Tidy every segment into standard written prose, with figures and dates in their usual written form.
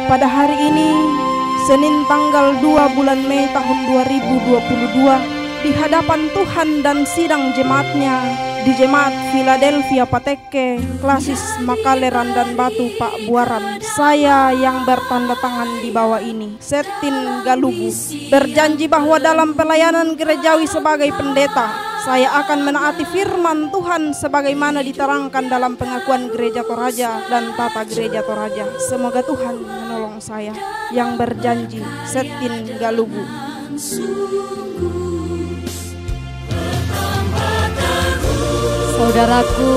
Pada hari ini, Senin tanggal 2 bulan Mei tahun 2022, di hadapan Tuhan dan sidang jemaatnya di Jemaat Philadelphia Pateke, Klasis Makale Randan Batu Pak Buaran, saya yang bertanda tangan di bawah ini, Setin Galubu, berjanji bahwa dalam pelayanan gerejawi sebagai pendeta, saya akan menaati firman Tuhan sebagaimana diterangkan dalam pengakuan Gereja Toraja dan Tata Gereja Toraja. Semoga Tuhan menolong saya. Yang berjanji, Setin Galubu. Saudaraku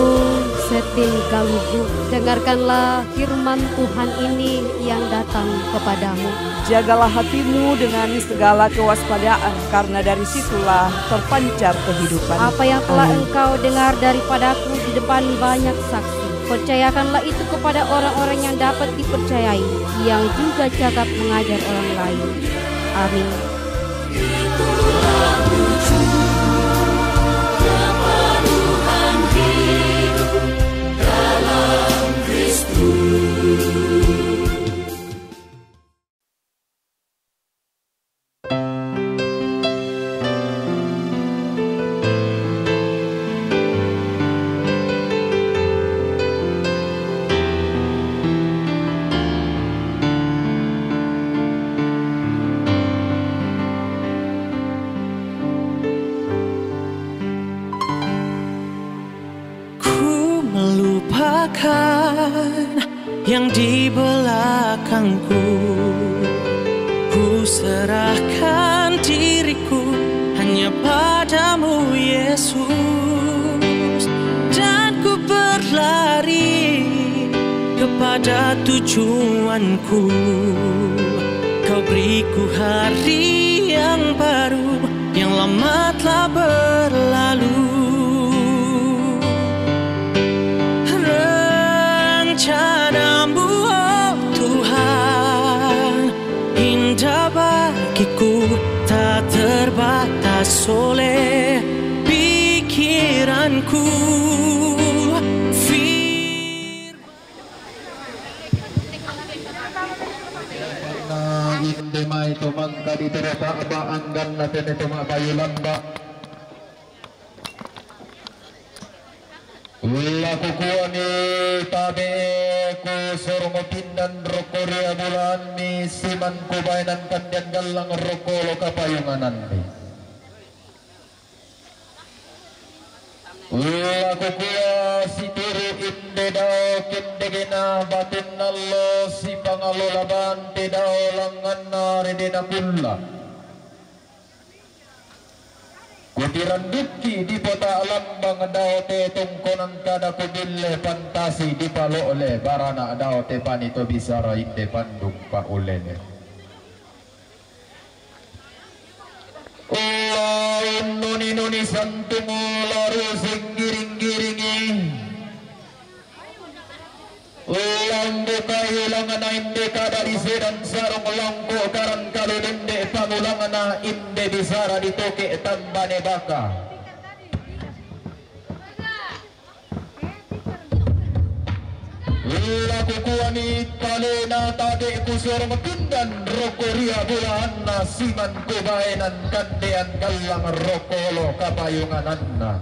Setin Galubu, dengarkanlah firman Tuhan ini yang datang kepadamu. Jagalah hatimu dengan segala kewaspadaan, karena dari situlah terpancar kehidupan. Apa yang telah engkau dengar daripadaku di depan banyak saksi, percayakanlah itu kepada orang-orang yang dapat dipercayai, yang juga cakap mengajar orang lain. Amin. Yang di belakangku, ku serahkan diriku hanya padamu Yesus, dan ku berlari kepada tujuanku. Kau beriku hari yang baru, yang lama telah berlalu. Rencanamu, oh Tuhan, indah bagiku, tak terbatas oleh pikiranku. Inde mai to mangka di terapa ba anggan na tene to ma bayu lamba. Ulla kukuani tabe ku sorong pindan rokoria bulan mi siman ku bainan kandian galang rokolo kapayunganan mi. Ulla kukua situru inde dao kindegena batin nallo si pangalola bante dao langan nare dena pulla. Kutiran duki di pota lambang dao te tungkonan kada kubille fantasi di palo oleh barana dao te panito bisara inde panduk pa ulene. Nuni santumu laru singgiring-giringi ulang buka hilangan inde kada disedan sarung langko karan kalu dende pangulangan inde bisara ditoke tambane baka. Laku kuani kalena tade kusorong pindan rokoria bulahanna siman kubainan kandean galang rokolo kapayungananna.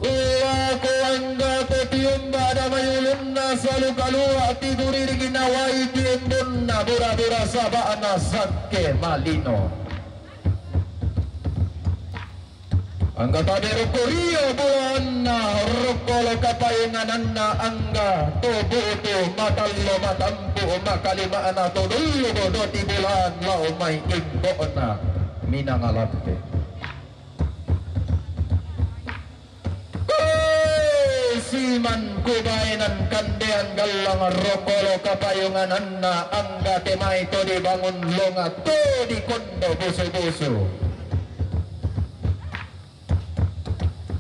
Laku angga kotium bada mayulunna salu kalua tiduri ginawai tiembunna bura-bura sabana sakke malino. Angga tadi rokorio bulanna rokolo kapayungananna angga tobo tu matallo matampu makalima ana todullo bodoti bulan lau mai imbona minangalatte. Siman kubainan kandean galang rokolo kapayungananna angga temai to dibangun longa to di kondo busu-busu.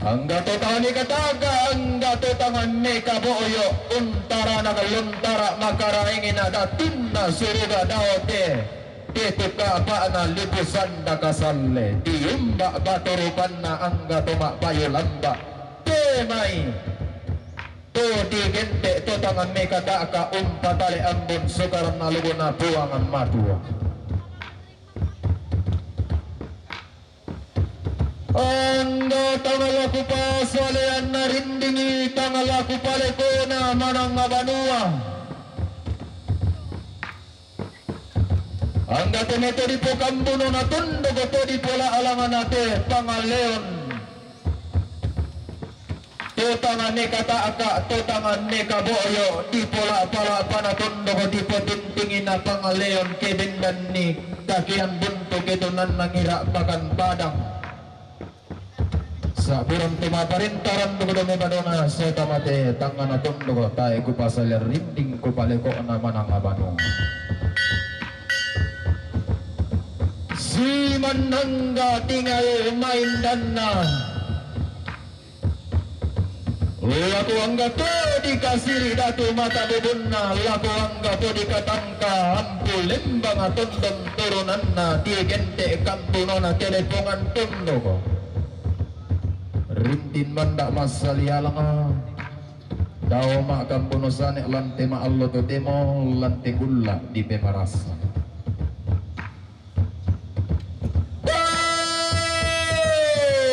Angga to tani kataga angga to tangan meka boyo untara nagaluntara makaraingin ada tunna suruga daote tetuka paana lipusan dakasalle diumba batorupanna angga to mak bayo lamba temai To di gente to tangan meka daka umpatale ambun sukaran naluguna buangan matua. Anda tangalaku paswalean narindingi tangalaku palekona manang abanua. Anda temeto di pokambuno na tundo goto di pola alangan ate pangaleon. To tangan neka taaka to tangan neka boyo di pola pala panatundo go di potintingin na pangaleon kebendan ni kakian bunto ketunan nangira bakan padang. Sa burang tumaparintaran dugo me badona sa tamate tangan atong dugo tayo ko pasalir rinding ko paleko naman ang abano. Si manangga tingay maindan na laku angga to di kasiri datu mata bubun na laku angga to di katangka ampu lembang atondong turunan na di gente kampuno na telepongan tundo ko. Rintin mandak masalialang daw makampunusan lante maallo to temo lante gulla di pemarasa.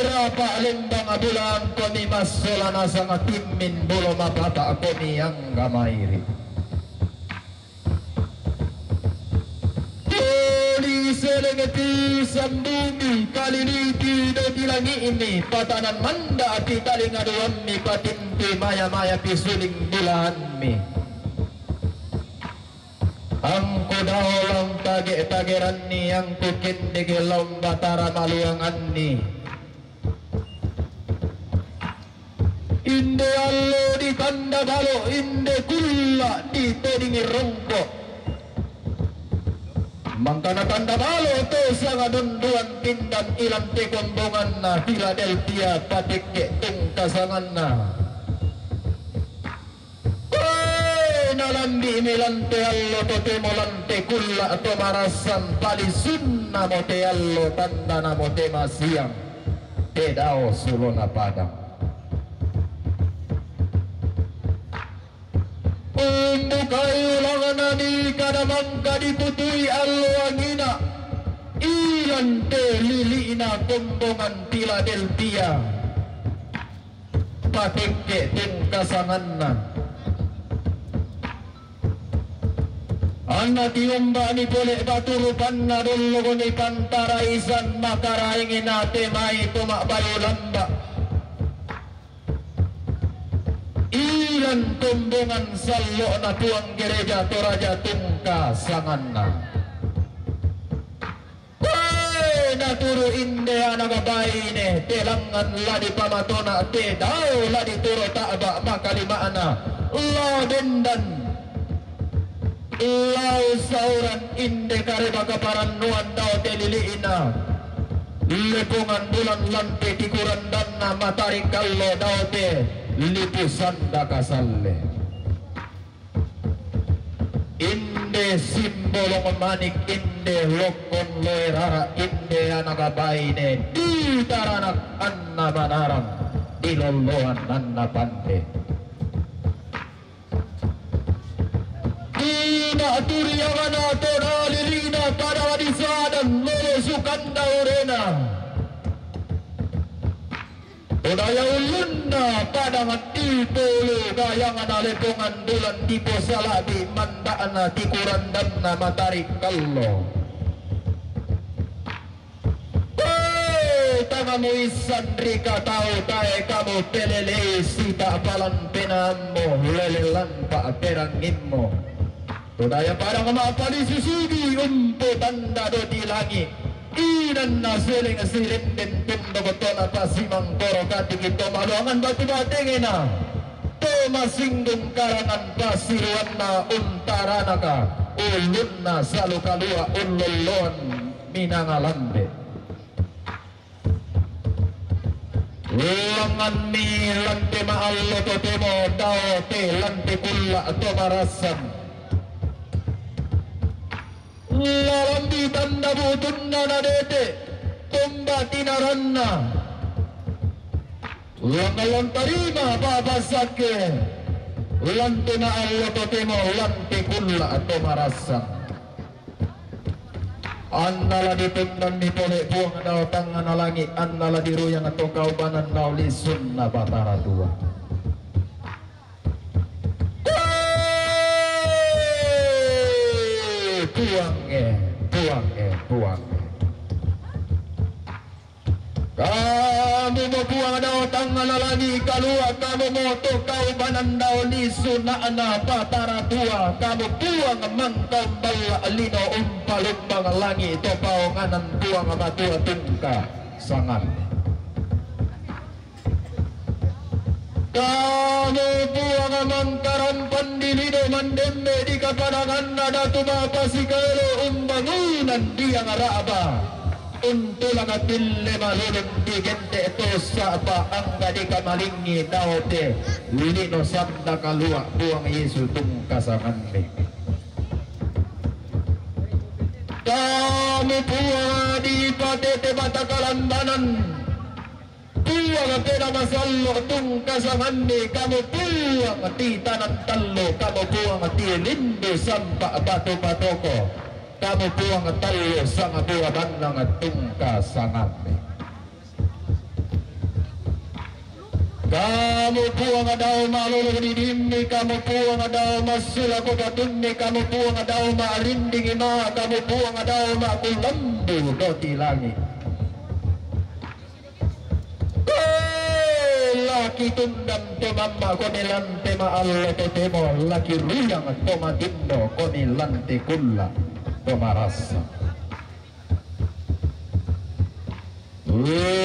Rapa lembang abulan kami masolana sangat timin bolo mapata kami yang gamairi. Selengeti sambumi kaliliti do tilangi ini patanan manda ati taling aduami patimpi maya-maya pisuling bulan mi angko daulang tage-tageran ni yang kukin digelom batara maluangan ni inde allo di tanda balo inde kulla di todingi rongkok mangkana tanda balo to sangat dunduan pindan ilang tekombongan na Philadelphia patikke tung kasangan na nalambi milante allo to temolante kulla to marasan palisun na mote allo tanda na mote masiang tedao sulona padang kayu langan di kadamang kadiputui allo angina ilan te lilina kombongan Philadelphia patikke tung kasangan na anak tiumba ni boleh baturupan na dulu ni pantaraisan makaraingin ate mai tumak bayu lamba ilan tombongan sallo na tuang gereja toraja tungka sanganna naturu inde anagabaine telangan ladi pamatona te dao ladi turo ta'ba makalimaana la dendan lau sauran inde kareba kaparan nuan dao teliliina lepungan bulan lante tikuran danna matari kallo dao te lipusan dakasalle inde simbolong manik inde lokon loerara inde anagabaine di taranak anna manarang di loloan anna pante ina turiyangan ato nalirina pada wadisadan lolo sukanda urena Udaya ulunna padangan tipulu gayangan alepungan bulan tipo salabi mandana tikuran danna matari kallo tangamu isan rika tau tae kamu pelele sita palan penammo lelelan pa perangimmo Udaya padang mapali susudi umpo tanda do di langit inan na siling silindin tundo beton apa simang koro kati kita maluangan batu batingin na to masinggung karangan pasiruan na untaranaka ulun na salu kalua ulolon minangalambe langan mi lante maallo to temo dao te lante kulla to marasan lalambi tanda butunna na dete tumba tinaranna langalan tarima babasake lanti na Allah totemo lanti kulla atau marasang annala ditundan dipolek buang dao tangan langit annala diruyang atau kaubanan dao lisun na batara tua buang kamu mau buang dao tangan lagi keluar kamu mau to kaubanan dao lisun na ana batara tua kamu buang mangkam bala alino umpalubang langit to paunganan buang matua tungka sangat kamu buang mangkaran pandilido mandembe di kapadangan nada tumapasi kalau umbangunan dia ngaraba untulang atille malulun di gente itu sapa angga di kamalingi daote lino sabda kalua buang Yesus tungkasangan kamu buang di patete batakalandanan buang peda masallo tungkasangan kamu buang di tanan tallo kamu buang di lindo sampa batu batoko kamu buang tayo sang buah bandang tungka sangat kamu buang daw malulung di dimi kamu buang daw masula ko batunni kamu buang daw marinding ina kamu buang daw makulambu doti langit laki tundang te mamma konilan te maalle te temo laki ruyang to matindo konilan te kulla pemarasa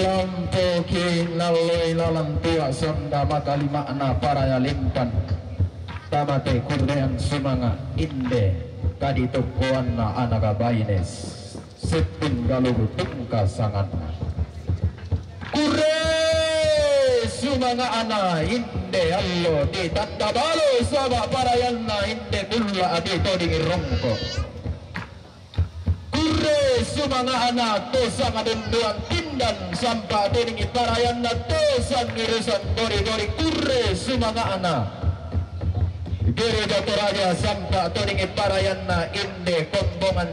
lampoki laloi lalang tua sonda maka lima anak para yalimpan tamate kurnean sumanga inde kaditokoanna anak baines sepin galugu tungka sangatna kure sumanga ana inde allo di tanda balo sama para yanna inde kulla adi toding rongko sumanga anak tosa ngadunduan tindan sampai deningi parayan na tosa ngirusan gori-gori kurre sumanga anak gereja toraja sampai deningi parayan na inde kombongan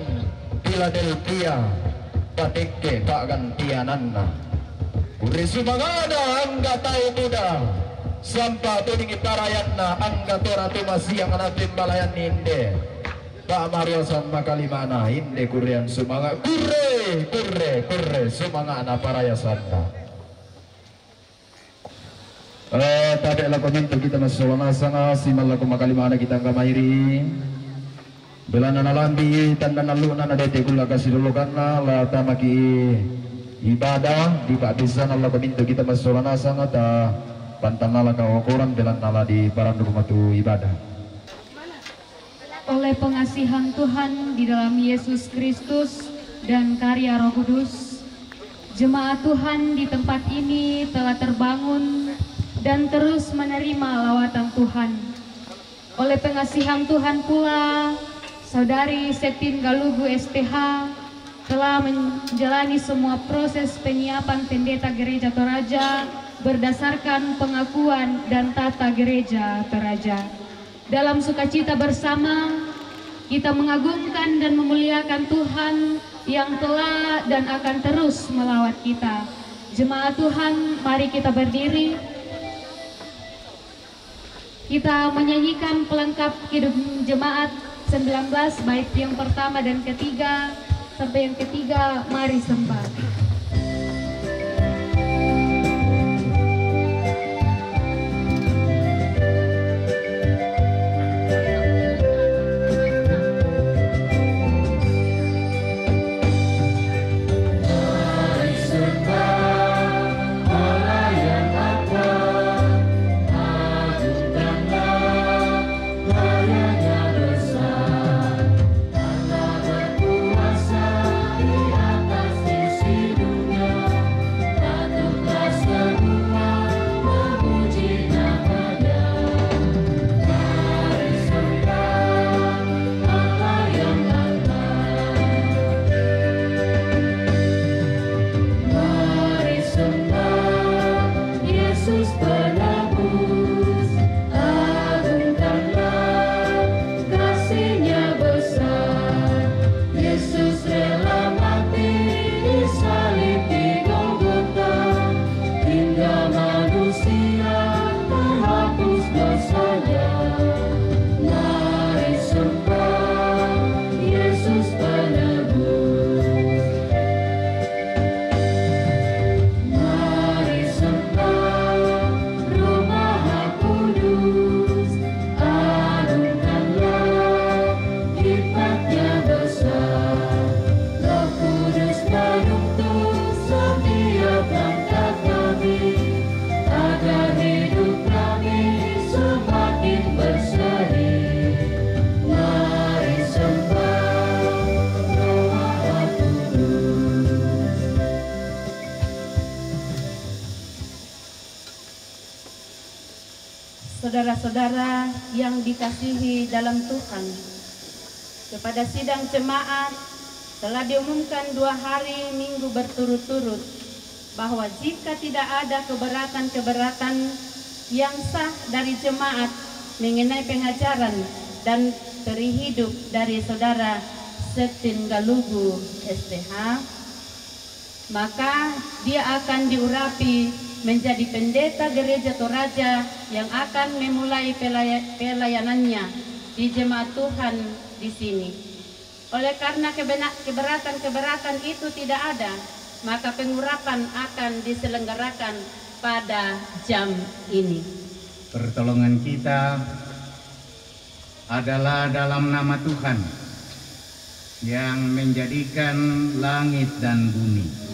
Philadelphia pateke kagantiananna kurre sumanga anak angga tahu muda sampai deningi parayan na angga tora tumasiang anak timbalayan inde Pak Mario sama kalimana inde kurian sumanga kurre sumanga anak paraya sanda tadi lah komentar kita masuk sanga simal laku makalimana kita ngamairi belana nalambi tanda naluna nadete kula kasih dulu karena la tamaki ibadah di pak bisa Allah komentar kita masuk sanga ta pantang nala kau koran belan nala di parandu matu ibadah oleh pengasihan Tuhan di dalam Yesus Kristus dan karya Roh Kudus, jemaat Tuhan di tempat ini telah terbangun dan terus menerima lawatan Tuhan. Oleh pengasihan Tuhan pula, Saudari Setin Galugu STH telah menjalani semua proses penyiapan pendeta Gereja Toraja berdasarkan pengakuan dan tata Gereja Toraja. Dalam sukacita bersama, kita mengagungkan dan memuliakan Tuhan yang telah dan akan terus melawat kita. Jemaat Tuhan, mari kita berdiri. Kita menyanyikan pelengkap hidup jemaat 19, bait yang pertama dan ketiga, sampai yang ketiga, mari sembah. See Saudara-saudara yang dikasihi dalam Tuhan, kepada sidang jemaat telah diumumkan 2 hari minggu berturut-turut bahwa jika tidak ada keberatan-keberatan yang sah dari jemaat mengenai pengajaran dan perihidup dari saudara Septin Galugu SPH, maka dia akan diurapi menjadi pendeta gereja Toraja yang akan memulai pelayanannya di jemaat Tuhan di sini. Oleh karena keberatan-keberatan itu tidak ada, maka pengurapan akan diselenggarakan pada jam ini. Pertolongan kita adalah dalam nama Tuhan yang menjadikan langit dan bumi.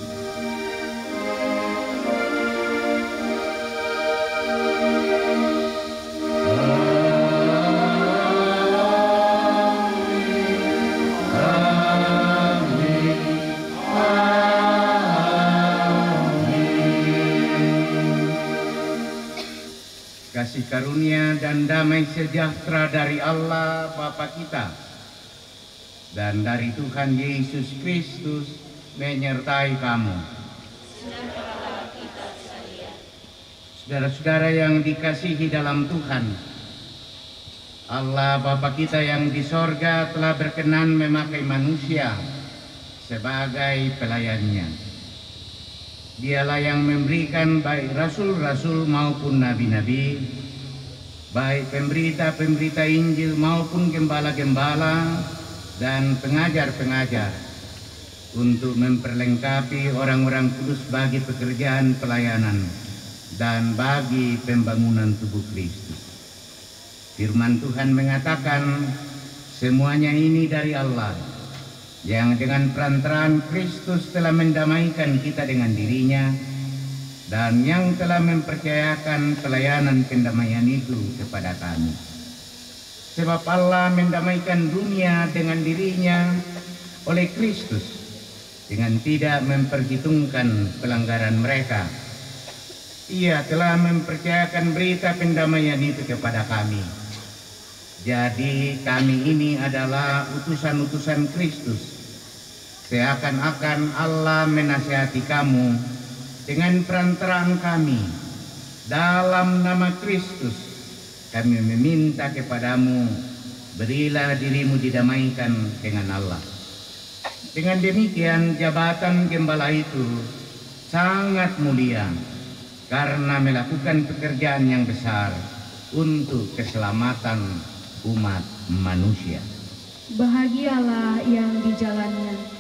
Kasih karunia dan damai sejahtera dari Allah Bapa kita dan dari Tuhan Yesus Kristus menyertai kamu. Saudara-saudara yang dikasihi dalam Tuhan, Allah Bapa kita yang di sorga telah berkenan memakai manusia sebagai pelayannya. Dialah yang memberikan baik rasul-rasul maupun nabi-nabi, baik pemberita-pemberita Injil maupun gembala-gembala dan pengajar-pengajar, untuk memperlengkapi orang-orang kudus bagi pekerjaan pelayanan dan bagi pembangunan tubuh Kristus. Firman Tuhan mengatakan, semuanya ini dari Allah, yang dengan perantaraan Kristus telah mendamaikan kita dengan dirinya, dan yang telah mempercayakan pelayanan pendamaian itu kepada kami. Sebab Allah mendamaikan dunia dengan dirinya oleh Kristus, dengan tidak memperhitungkan pelanggaran mereka. Ia telah mempercayakan berita pendamaian itu kepada kami. Jadi kami ini adalah utusan-utusan Kristus. Seakan-akan Allah menasihati kamu dengan perantaraan kami. Dalam nama Kristus kami meminta kepadamu, berilah dirimu didamaikan dengan Allah. Dengan demikian jabatan gembala itu sangat mulia, karena melakukan pekerjaan yang besar untuk keselamatan umat manusia. Bahagialah yang di jalannya.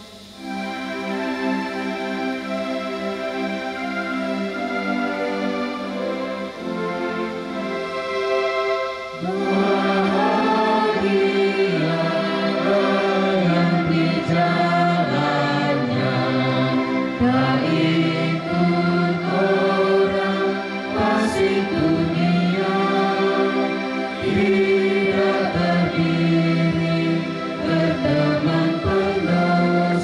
Tidak terdiri berteman penuh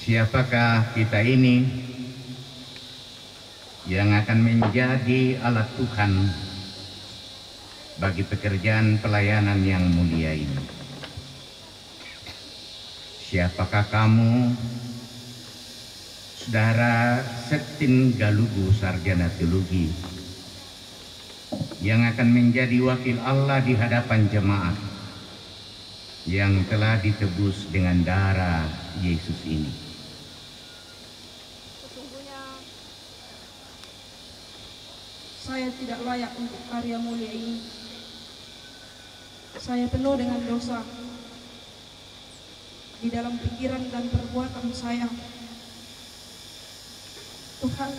Siapakah kita ini yang akan menjadi alat Tuhan bagi pekerjaan pelayanan yang mulia ini? Siapakah kamu, Saudara Septin Galugu, sarjana teologi, yang akan menjadi wakil Allah di hadapan jemaat yang telah ditebus dengan darah Yesus ini? Sesungguhnya saya tidak layak untuk karya mulia ini. Saya penuh dengan dosa di dalam pikiran dan perbuatan saya. Tuhan,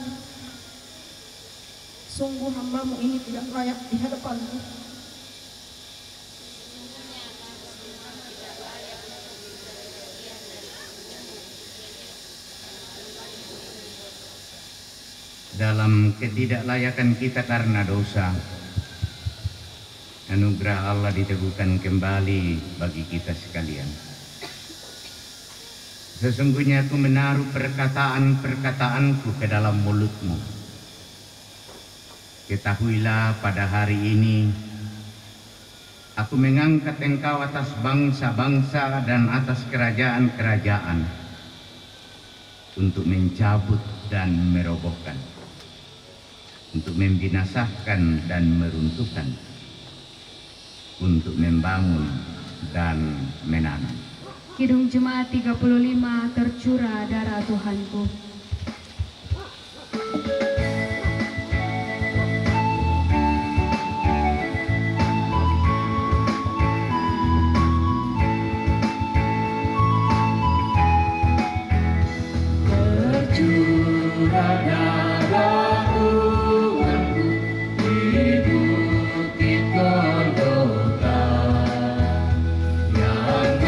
sungguh hamba-Mu ini tidak layak di hadapan-Mu. Dalam ketidaklayakan kita karena dosa, anugerah Allah diteguhkan kembali bagi kita sekalian. Sesungguhnya aku menaruh perkataan-perkataanku ke dalam mulut-Mu. Ketahuilah pada hari ini, aku mengangkat Engkau atas bangsa-bangsa dan atas kerajaan-kerajaan untuk mencabut dan merobohkan, untuk membinasakan dan meruntuhkan, untuk membangun dan menanam. Kidung Jemaat 35, tercurah darah Tuhanku. Tercurah darah Tuhanku di bukit Golgota, yang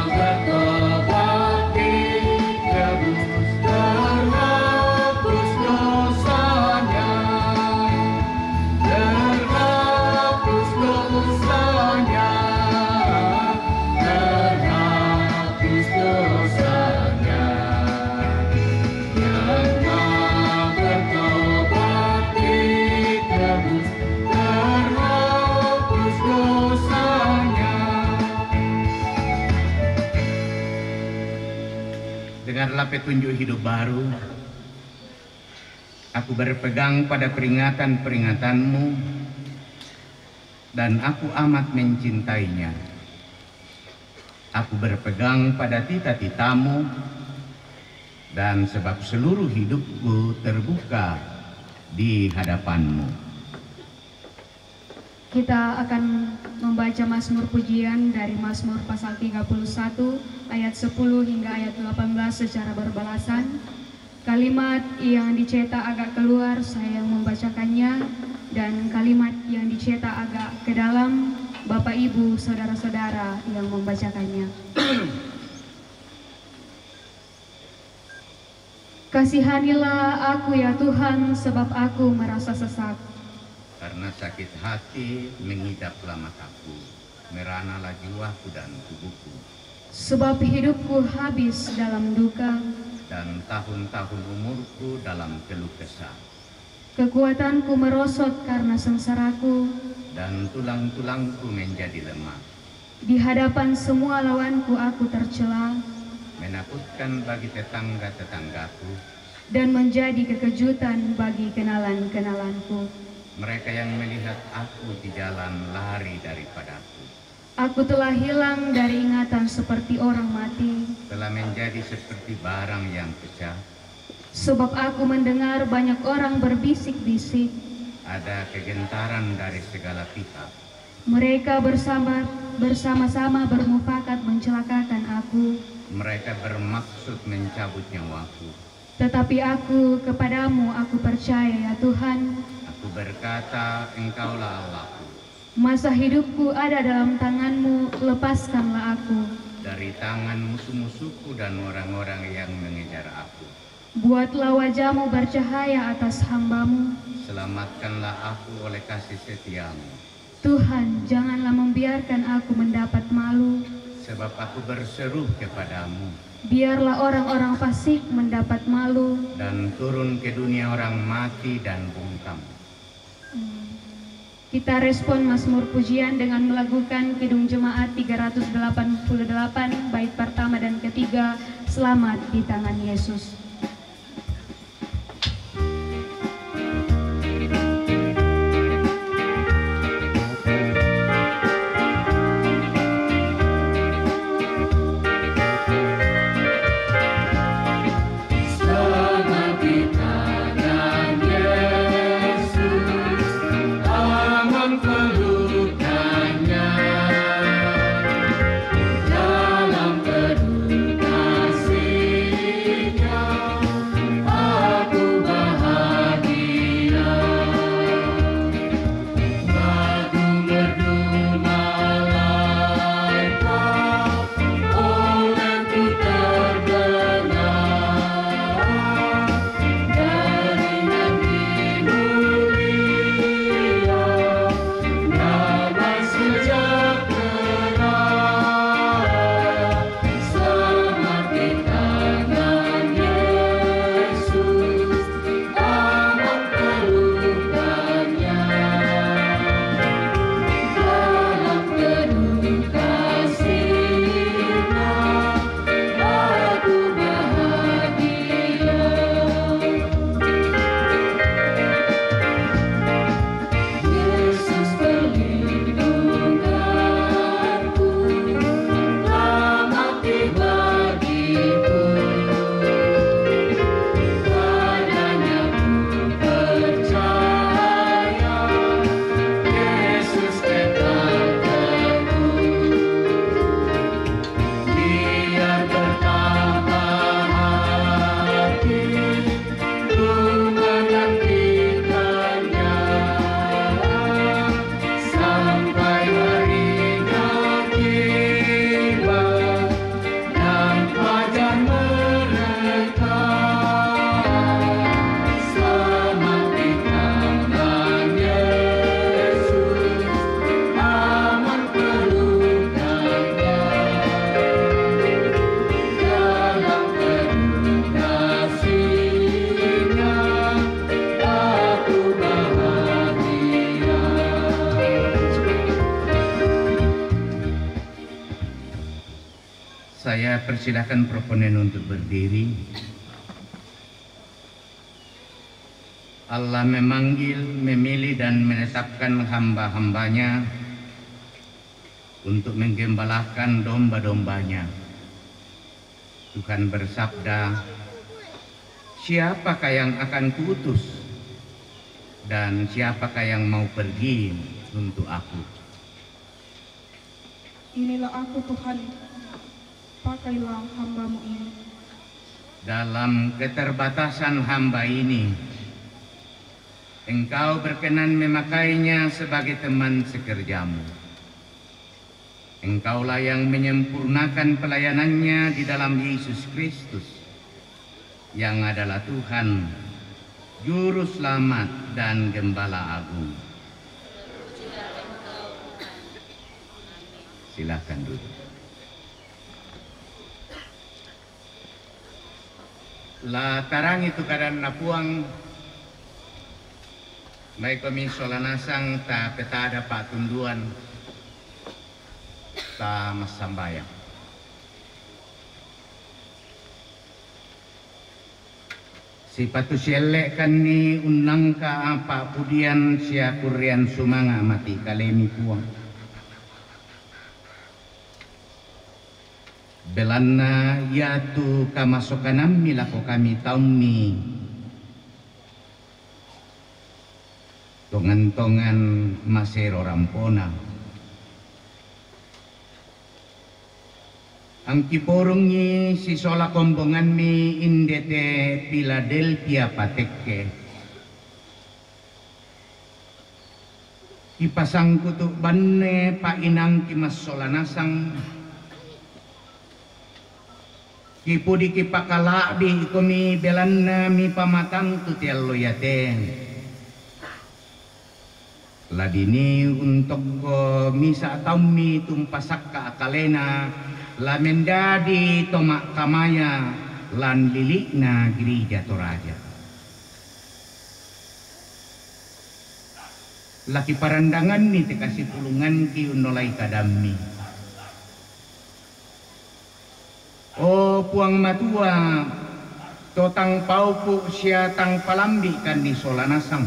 bertobat ditebus, terhapus dosanya, terhapus dosanya, terhapus dosanya. Yang bertobat ditebus, terhapus dosanya. Dengarlah petunjuk hidup baru. Aku berpegang pada peringatan-peringatan-Mu, dan aku amat mencintainya. Aku berpegang pada tita-tita-Mu, dan sebab seluruh hidupku terbuka di hadapan-Mu. Kita akan membaca Mazmur pujian dari Mazmur pasal 31 ayat 10 hingga ayat 18 secara berbalasan. Kalimat yang dicetak agak keluar saya yang membacakannya, dan kalimat yang dicetak agak ke dalam Bapak Ibu saudara-saudara yang membacakannya. Kasihanilah aku ya Tuhan, sebab aku merasa sesak. Karena sakit hati mengidaplah mataku, meranalah jiwaku dan tubuhku. Sebab hidupku habis dalam duka, Dan tahun-tahun umurku dalam keluh kesah. kekuatanku merosot karena sengsaraku. Dan tulang-tulangku menjadi lemah. Di hadapan semua lawanku aku tercela, Menakutkan bagi tetangga-tetanggaku. dan menjadi kekejutan bagi kenalan-kenalanku. Mereka yang melihat aku di jalan lari daripadaku. Aku telah hilang dari ingatan seperti orang mati, Telah menjadi seperti barang yang pecah. sebab aku mendengar banyak orang berbisik-bisik. Ada kegentaran dari segala pihak. Mereka bersama-sama bermufakat mencelakakan aku. Mereka bermaksud mencabut nyawaku. Tetapi aku kepadamu aku percaya ya Tuhan. Aku berkata, Engkaulah Allahku. Masa hidupku ada dalam tangan-Mu, lepaskanlah aku. Dari tangan musuh-musuhku dan orang-orang yang mengejar aku. Buatlah wajah-Mu bercahaya atas hamba-Mu. Selamatkanlah aku oleh kasih setia-Mu. Tuhan, janganlah membiarkan aku mendapat malu. sebab aku berseru kepadamu. Biarlah orang-orang fasik mendapat malu. Dan turun ke dunia orang mati dan bungkam. Kita respon Mazmur Pujian dengan melakukan Kidung Jemaat 388 bait pertama dan ketiga, Selamat di Tangan Yesus. Saya persilahkan proponen untuk berdiri. Allah memanggil, memilih dan menetapkan hamba-hambanya untuk menggembalakan domba-dombanya. Tuhan bersabda, siapakah yang akan kuutus dan siapakah yang mau pergi untuk aku? Inilah aku Tuhan, pakailah hamba-Mu ini. Dalam keterbatasan hamba ini, Engkau berkenan memakainya sebagai teman sekerjamu. Engkaulah yang menyempurnakan pelayanannya di dalam Yesus Kristus, yang adalah Tuhan, Juru Selamat dan Gembala Agung. Silakan duduk. La tarang itu kadang napuang baik kami solanasang ta petada patunduan ta masambayang. Si patusielek kan ni unang ka apa pudian siya kurian sumanga mati kalemi puang. Belana yatu kamasokanam milako kami taumi tongan-tongan masero rampona. Ang kiporong ni si sola kombongan mi indete Philadelphia patekke. Ipasang kutuk banne pa inang kimas sola nasang. Kipudi kipakalabi komi belanna mi pamatang tutiallo yaten. Ladini untuk misa taumi tumpasak ka akalena la menjadi tomak kamaya lan lilikna gereja Toraja. Laki parandangan ni te kasih pulungan ki unolai kadami. Oh puang matua, totang paupu sia tang palambi kan di solanasang.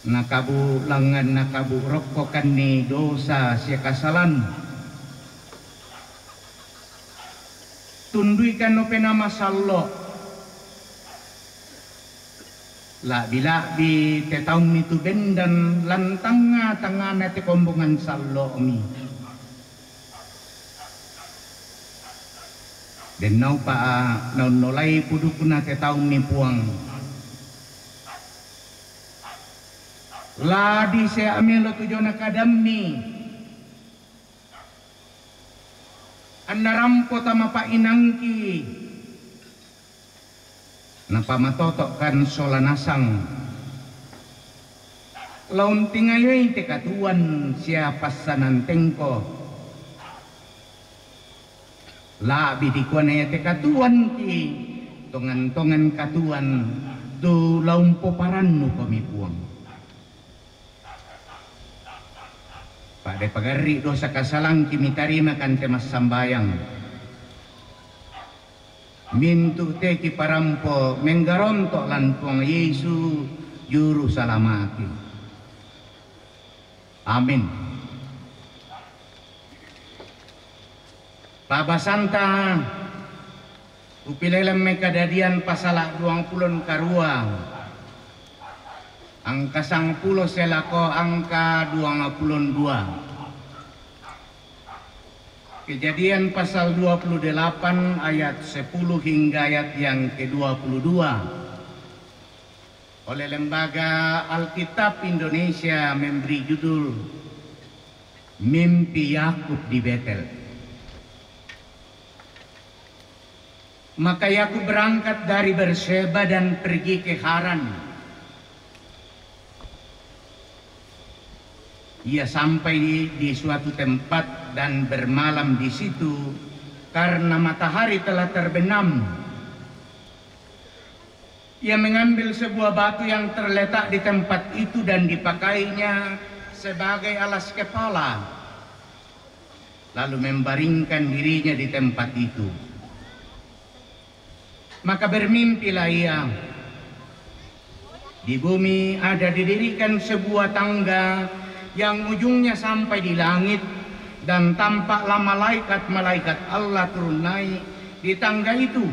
Nakabu langan nakabu rokokan ni dosa sia kasalan. Tunduikan no penama sallo. La bila di tetaung itu bendan lantanga tangana te kombongan sallo mi. Dan nau pa nau nolai pudukuna te taung ni puang. Ladi se amelo tujona kadammi. Anarampo tama pa inangki. Napa matotok kan solanasang. Laun tingayoy te katuan siapa sanantengko. Labi di kuanaya te katuan ki tongan-tongan katuan tu laumpo parannu kami puang. Pada pagari dosa kasalang kimi tarima kan te mas sambayang. Mintu te ki parampo menggaronto lan puang Yesu juru salamati. Amin. Paba Santa upilelam kadadian pasala 20 karuang angka 10 selako angka 22. Kejadian pasal 28 ayat 10 hingga ayat yang ke-22 oleh Lembaga Alkitab Indonesia memberi judul Mimpi Yakub di Betel. Maka Yakub berangkat dari Berseba dan pergi ke Haran. Ia sampai di suatu tempat dan bermalam di situ karena matahari telah terbenam. Ia mengambil sebuah batu yang terletak di tempat itu dan dipakainya sebagai alas kepala, lalu membaringkan dirinya di tempat itu. Maka bermimpilah ia. Di bumi ada didirikan sebuah tangga yang ujungnya sampai di langit, dan tampaklah malaikat-malaikat Allah turun naik di tangga itu.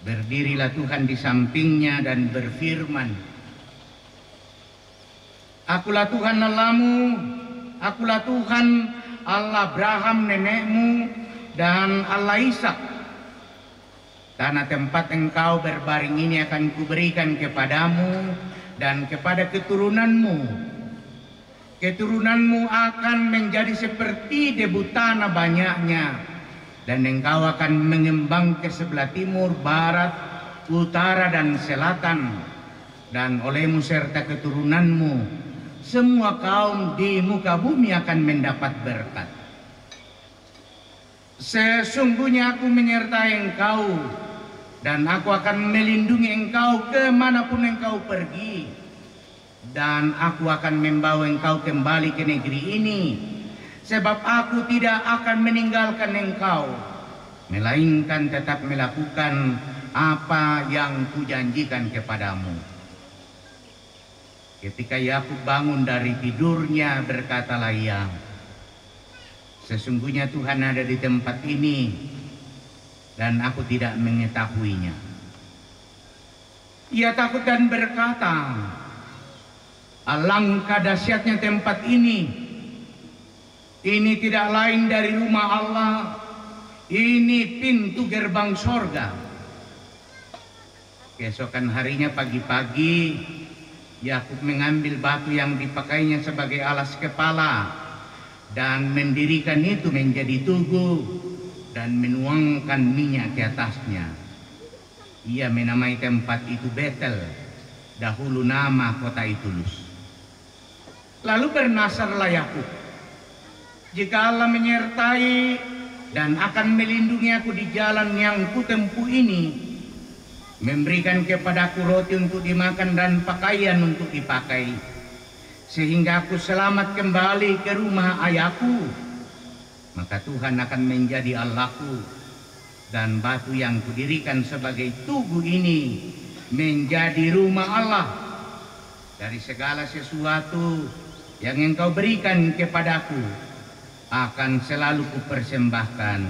Berdirilah Tuhan di sampingnya dan berfirman, Akulah Tuhan Allahmu, akulah Tuhan Allah Abraham nenekmu dan Allah Ishak. Tanah tempat engkau berbaring ini akan kuberikan kepadamu dan kepada keturunanmu. Keturunanmu akan menjadi seperti debu tanah banyaknya, dan engkau akan mengembang ke sebelah timur, barat, utara, dan selatan. Dan olehmu serta keturunanmu, semua kaum di muka bumi akan mendapat berkat. Sesungguhnya aku menyertai engkau, dan aku akan melindungi engkau kemanapun engkau pergi, dan aku akan membawa engkau kembali ke negeri ini, sebab aku tidak akan meninggalkan engkau, melainkan tetap melakukan apa yang kujanjikan kepadamu. Ketika Yakub bangun dari tidurnya, berkatalah ia, sesungguhnya Tuhan ada di tempat ini, dan aku tidak mengetahuinya. Ia takut dan berkata, alangkah dahsyatnya tempat ini. Ini tidak lain dari rumah Allah. Ini pintu gerbang sorga. Keesokan harinya pagi-pagi, Yakub mengambil batu yang dipakainya sebagai alas kepala dan mendirikan itu menjadi tugu dan menuangkan minyak ke atasnya. Ia menamai tempat itu Betel, dahulu nama kota itu Luz. Lalu bernasarlah Yakub Jika Allah menyertai dan akan melindungi aku di jalan yang kutempuh ini, memberikan kepadaku roti untuk dimakan dan pakaian untuk dipakai, sehingga aku selamat kembali ke rumah ayahku, maka Tuhan akan menjadi Allahku, dan batu yang kudirikan sebagai tugu ini menjadi rumah Allah. Dari segala sesuatu yang engkau berikan kepadaku akan selalu kupersembahkan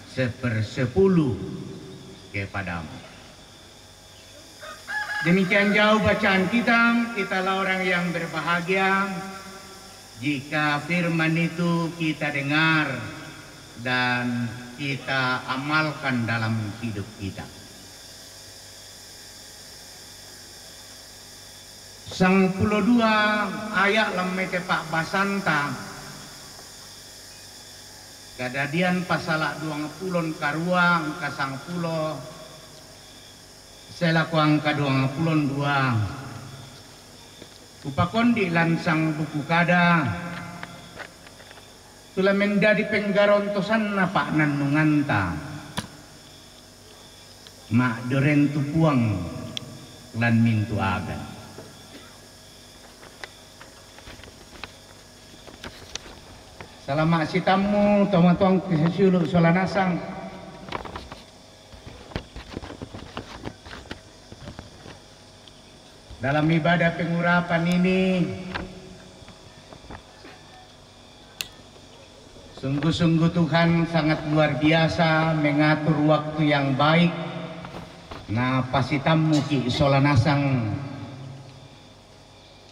1/10 kepadamu. Demikian jauh bacaan kita. Kitalah orang yang berbahagia jika firman itu kita dengar dan kita amalkan dalam hidup kita. Sang 12 ayat lemete Pak Basanta. Kadadian pasal 20 karua angka sang pulo selaku angka 22 upakondi lansang buku kada tula menjadi penggarontosan na Pak nanunganta mak doren tupuang lan mintu agan. Salamat si tamu, tuang kesesuluk solanasang. Dalam ibadah pengurapan ini, sungguh-sungguh Tuhan sangat luar biasa mengatur waktu yang baik. Nah, pasitamu ki solanasang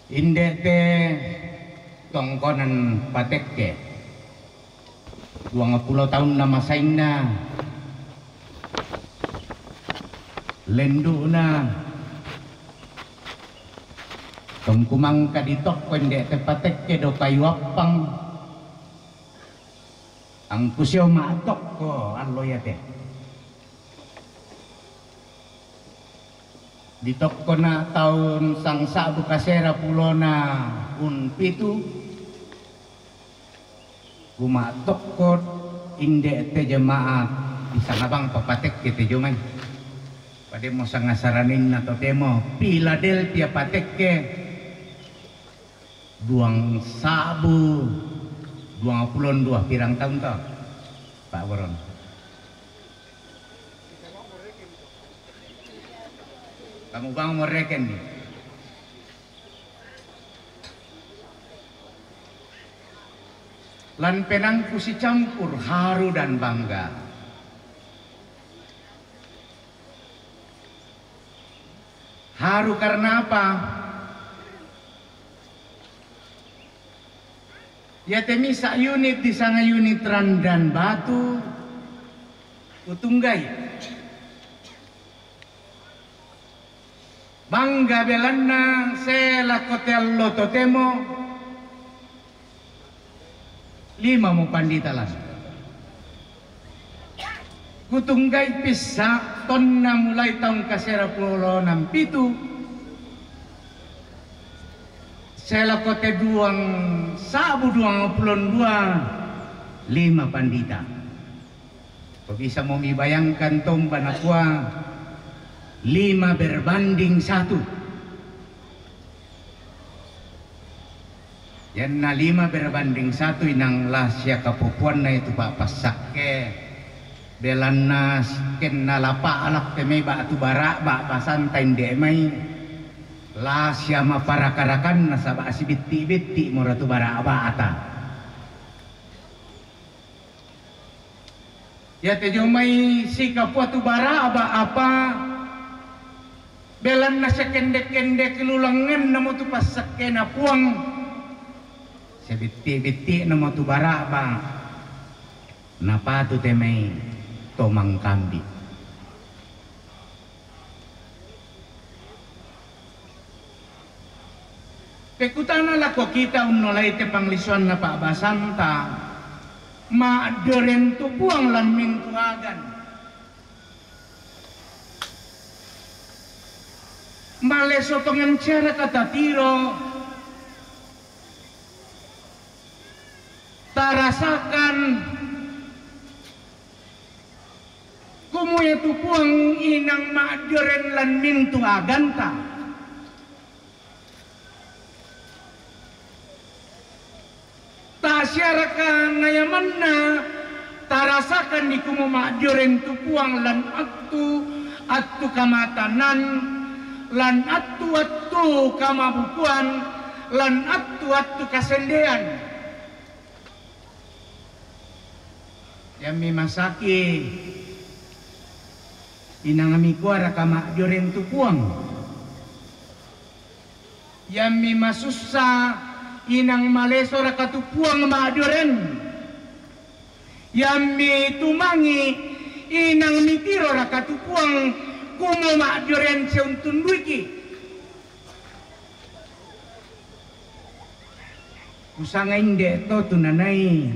indete tongkonan patekke. 20 tahun na masain na lendo na tong kumangka ditok kwende tepatek ke do kayu apang ang kusyo maatok ko allo yate ditok ko na tahun sang sabu kasera pulona unpitu gumatok ko inde te jemaat bisa ngabang papatek kita jumay pada mo sa ngasaranin na totemo Philadelphia patek ke duang sabu 22 pirang tahun to Pak Waron kamu bang mau reken nih lan penangku si campur haru dan bangga. Haru karena apa? Ya temisa unit di sana unit randan batu utunggai. Bangga belana sela kotel lototemo 5 mo panditalan. Kutunggai pisa ton na mulai tahun kasera pulo 67 sela kote duang sabu 22 5 pandita. Kau bisa mau mibayangkan tomba nakwa 5 berbanding 1. Yan na 5 berbanding 1 inang lasya kapupuan na itu Pak Pasake belan nas ken na lapa alak temay ba atu bara ba pasantai demay lasya maparakarakan na sa ba asibiti-biti mo ratu bara ba ata ya tejo may si kapwa tu bara ba apa belan na sa kendek-kendek lulangan na mo tu pasake na puang sebiti-biti na mo tubara ba napatu temay tomang kambi pekutana lako kita unolay te panglisuan na Pak Basanta maaderen tu puang lan mintuagan malesotongan cara kata tiro rasakan kumuya tupuang inang maadyoren lan mintu aganta. Tasyarakan nayaman na tarasakan di kumu maadyoren tupuang lan attu kamatanan lan attu kamabukuan lan attu kasendean. Yami masaki inangami kuara kama joren tupuang. Yami masussa inang maleso raka tupuang ma joren. Yami tumangi inang mitiro raka tupuang kumo ma joren seuntun duiki. Usanga inde to tunanay.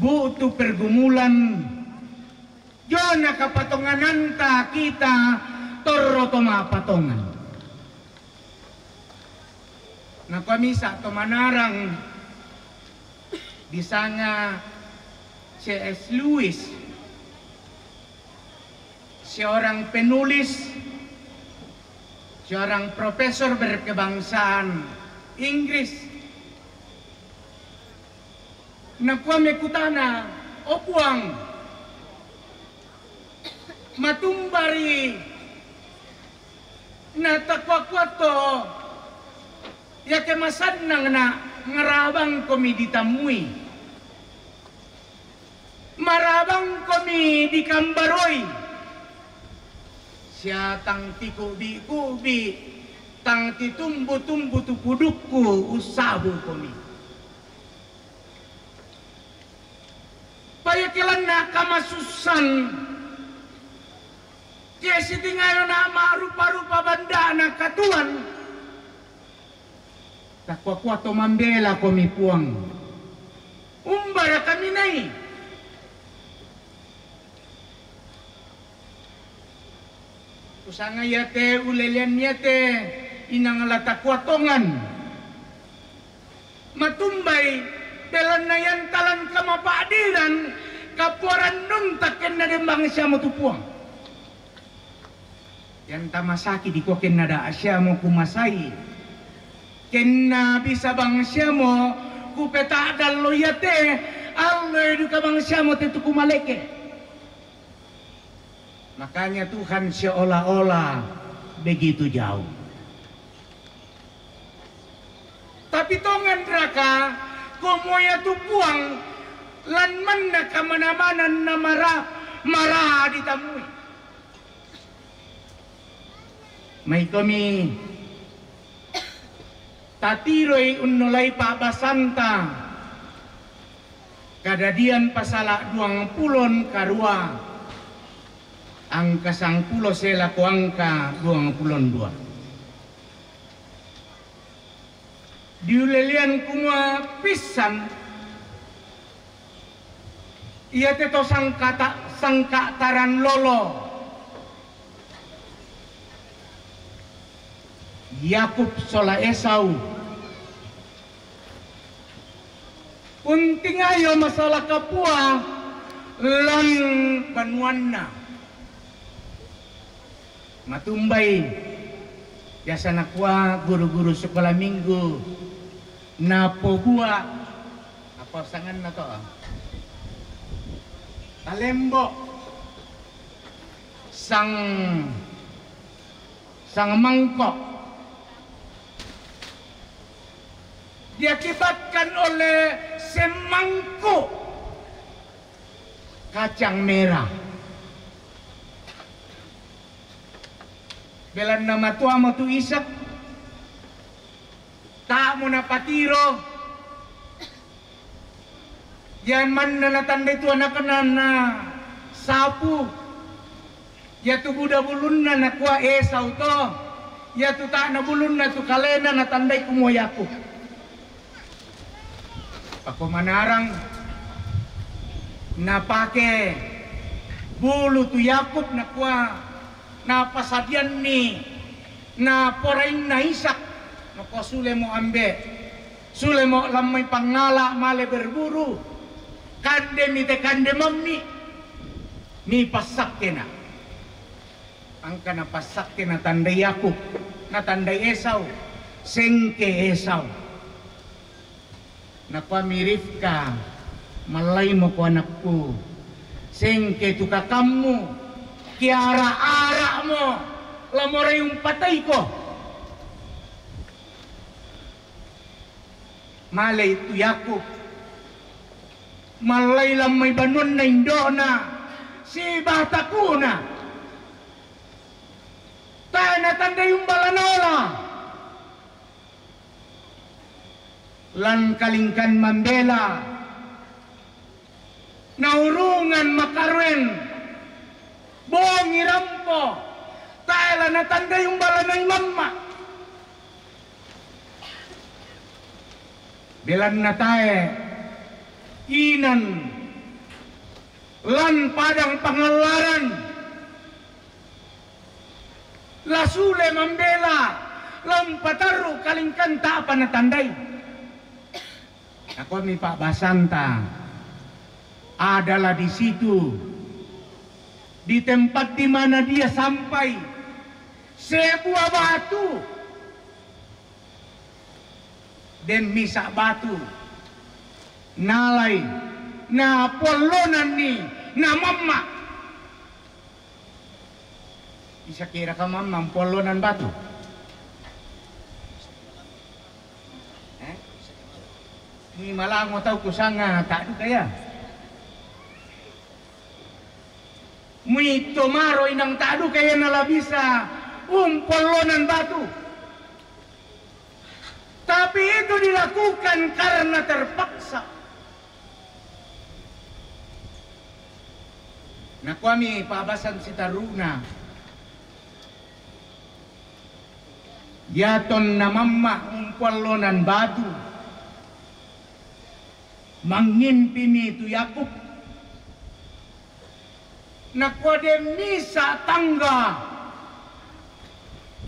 Butuh pergumulan jona kapatongananta kita torotoma patongan. Nah kami sa manarang di sana C.S. Lewis, seorang penulis, seorang profesor berkebangsaan Inggris. Nakuha mekutana opuang matumbari na takwakwato ya kemasadnang na ngarabang komi ditamui marabang komi di kambaroy siya tang tikubi-kubi tang titumbu-tumbu tu pudukku usabu komi. Payakilan na kamasusan kaya siti ngayon na marupa-rupa banda na katuan takwakwato mambela komi puang umbara kami nai usanga yate ulelian yate inangala takwatongan matumbay belan na yan talan kamapadiran kapuaran nung taken na dembang siya mo tupuang yan tamasaki di ko ken nada siya mo kumasay ken na bisa bang siya mo kupeta dal loyate alloy du ka bang siya mo tetu kumaleke. Makanya Tuhan seolah-olah begitu jauh, tapi tongan raka komoya tupuang lan manna kamana-manan na marah ditamui. May kami tatiroy unnolay pabasanta kadadian pasala 20 karua angka 10 sela ko angka 22. Diulelian kuma pisan ia teto sangka taran lolo Yakub sola Esau unting ayo masalah kapua lan banuanna matumbay biasa nakwa guru-guru sekolah minggu napo gua apa sangan na to talembo sang mangkok diakibatkan oleh semangkuk kacang merah. Belan nama tua mo tu isak tak mo na patiro yan man na natanda itu anak na sapu ya tu buda bulun na nakwa Esau to ya tu tak na bulun na tu kalena natandai kumoyaku ako manarang napake bulu tu Yakub nakwa na pasadian ni na porain na Isak maka sule mo ambe, sule mo lamay pangala male berburu, kande mi te kande mammi, mi pasakke na. Angka na pasakke na tandai Yakub, na tandai Esau, sengke Esau. Nakwa mi Rifka, malay mo ko anakku, sengke tu kakammu, kiara-ara mo, lamoray yung patay ko. Malay tu Yakub, malay lang may banon na indo na, si bata ko na. Tayo natanda yung balanola. Lan kalingkan Mandela, naurungan makarwen, bong irampo, tayo lang natanda yung balanay mama. Bilan na tayo, inan, lan padang pangalaran, lasule Mandela, lampataru kalingkan ta apa natanday. Ako mi Pak Basanta adalah di situ, di tempat di mana dia sampai, sebuah batu dan misak batu nalai na polonan ni na mama. Bisa kira ka mama polonan batu? Ni malang mo tahu kusanga tak ada kaya. Muy tomaro inang tak ada kaya nala bisa polonan batu. Tapi itu dilakukan karena terpaksa. Nah kami pabasan si Taruna, yaton na mamma polonan batu. Mangimpi mi tu Yakub, nakwade misa tangga,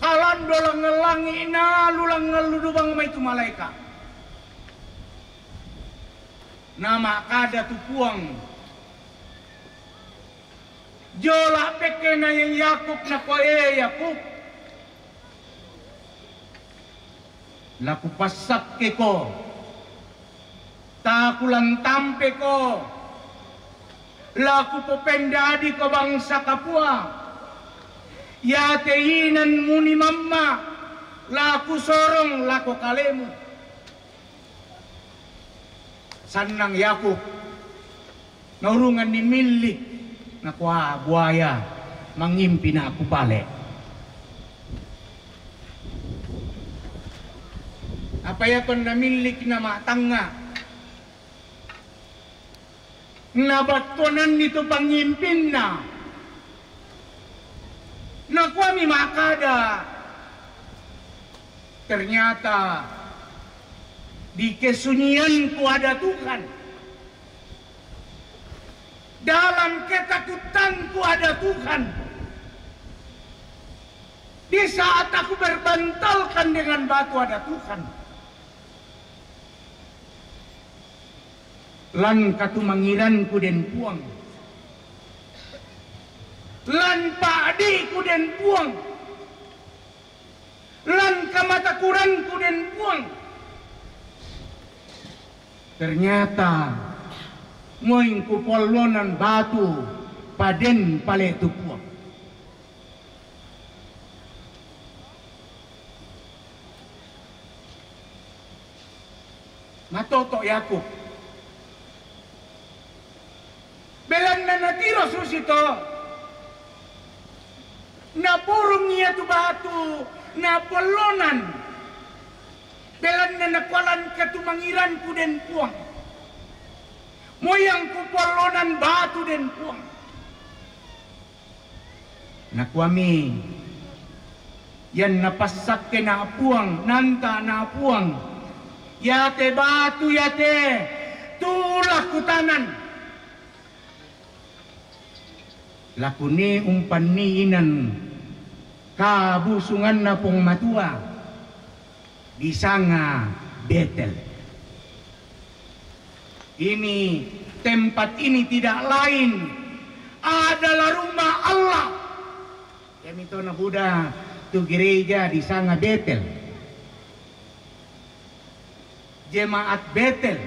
kalan dolang ngelangi na lulang ngeludubang may tu malaikat. Nama kada tu puang, jola pekena yang Yakub nakwae Yakub, laku pasak keko. Takulang tampe ko, laku popendadi ko bangsa Kapua, yateinan muni mamma, laku sorong laku kalemu. Sanang Yakub, naurungan ni milik, nakwa buaya, mangimpi na aku balik. Apa ya kon na milik na matanga? Nabatonan nito pangimpin na nakwami makada, ternyata di kesunyian ku ada Tuhan, dalam ketakutan ku ada Tuhan. Di saat aku berbantalkan dengan batu ada Tuhan. Lan katu mangiranku den puang, lan padiku den puang, lan kamatakuranku den puang. Ternyata ngoingku polonan batu paden pale tu puang. Matoto Yakub belan na natiro susito, napurong niya tu batu, na polonan, belan na nakwalan katumangiran ku den puang, moyang ku polonan batu den puang. Nakwami, yan napasak ke na puang, nanta na puang, yate batu yate, tulak kutanan. Lakuni umpan niinan kabusungan na pong matua di sana Betel. Ini tempat ini tidak lain adalah rumah Allah. Ya mitona Buddha tu gereja di sana Betel. Jemaat Betel.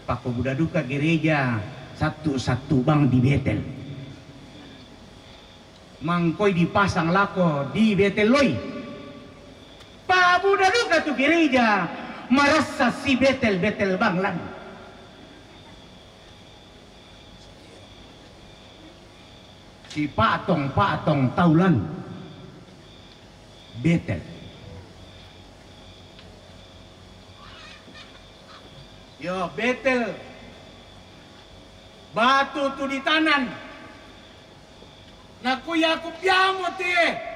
Paku Buddha duka gereja satu-satu bang di Betel. Mangkoi dipasang lako di Betel loi. Pak Buddha duka tu gereja merasa si Betel bang lan. Si patong taulan Betel. Yo Betel batu tu di tanan. Naku Yakub yamo tie.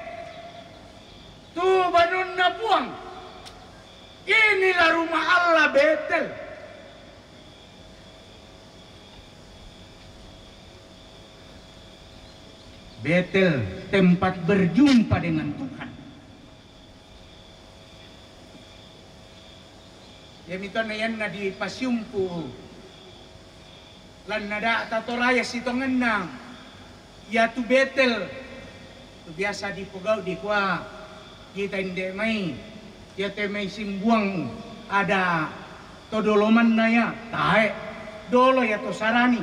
Tu banun na buang. Inilah rumah Allah Betel. Betel tempat berjumpa dengan Tuhan. Ya mitona yan na di pasyumpu. Lan nada tatoraya sitongan ya tu Betel. Tu biasa di pugau di kwa kita hindi may. Ya te may simbuang ada todoloman na ya. Tahe dolo ya to sarani.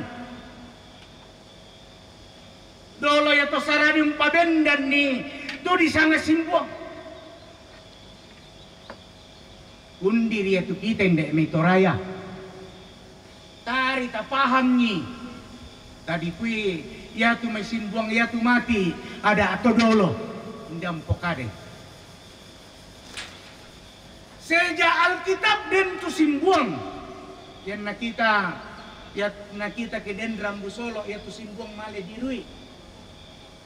Dolo ya to sarani pabendan ni tu di sana simbuang. Undir ya tu kita hindi may toraya. Tari tapaham ni. Tadi kui ya tu may simbuang ya tu mati ada ato dolo. Ndam pokade. Seja Alkitab den tu simbuang. Yan nakita ke den Rambusolo ya tu simbuang male dirui.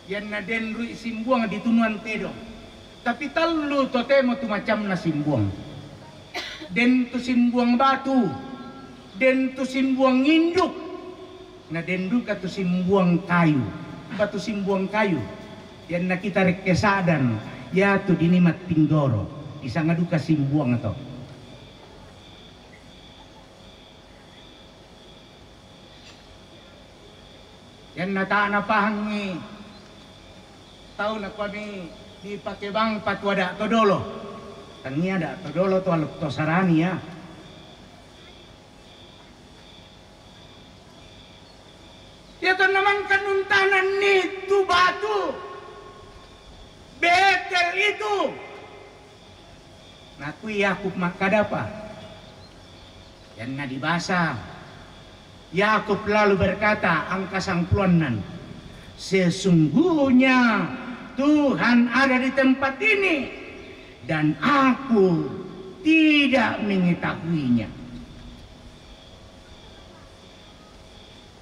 Yan na den rui simbuang di tunuan tedo. Tapi talu totemo tu macam na simbuang. Den tu simbuang batu. Den tu simbuang induk. Na den duka tu simbuang kayu. Batu simbuang kayu. Yan na kita rekesadan. Ya tu dinimat tinggoro. Isa nga duka simbuang ato. Yan na taan na pahangi. Tahu na ko ni di pakebang patwada todolo. Tangnya ada todolo to aluk to sarani ya. Ito naman kanuntanan ni tu batu. Betel itu. Naku Yakub makadapa. Yan na dibasa. Yakub lalu berkata angka sangpluanan. Sesungguhnya Tuhan ada di tempat ini dan aku tidak mengetahuinya.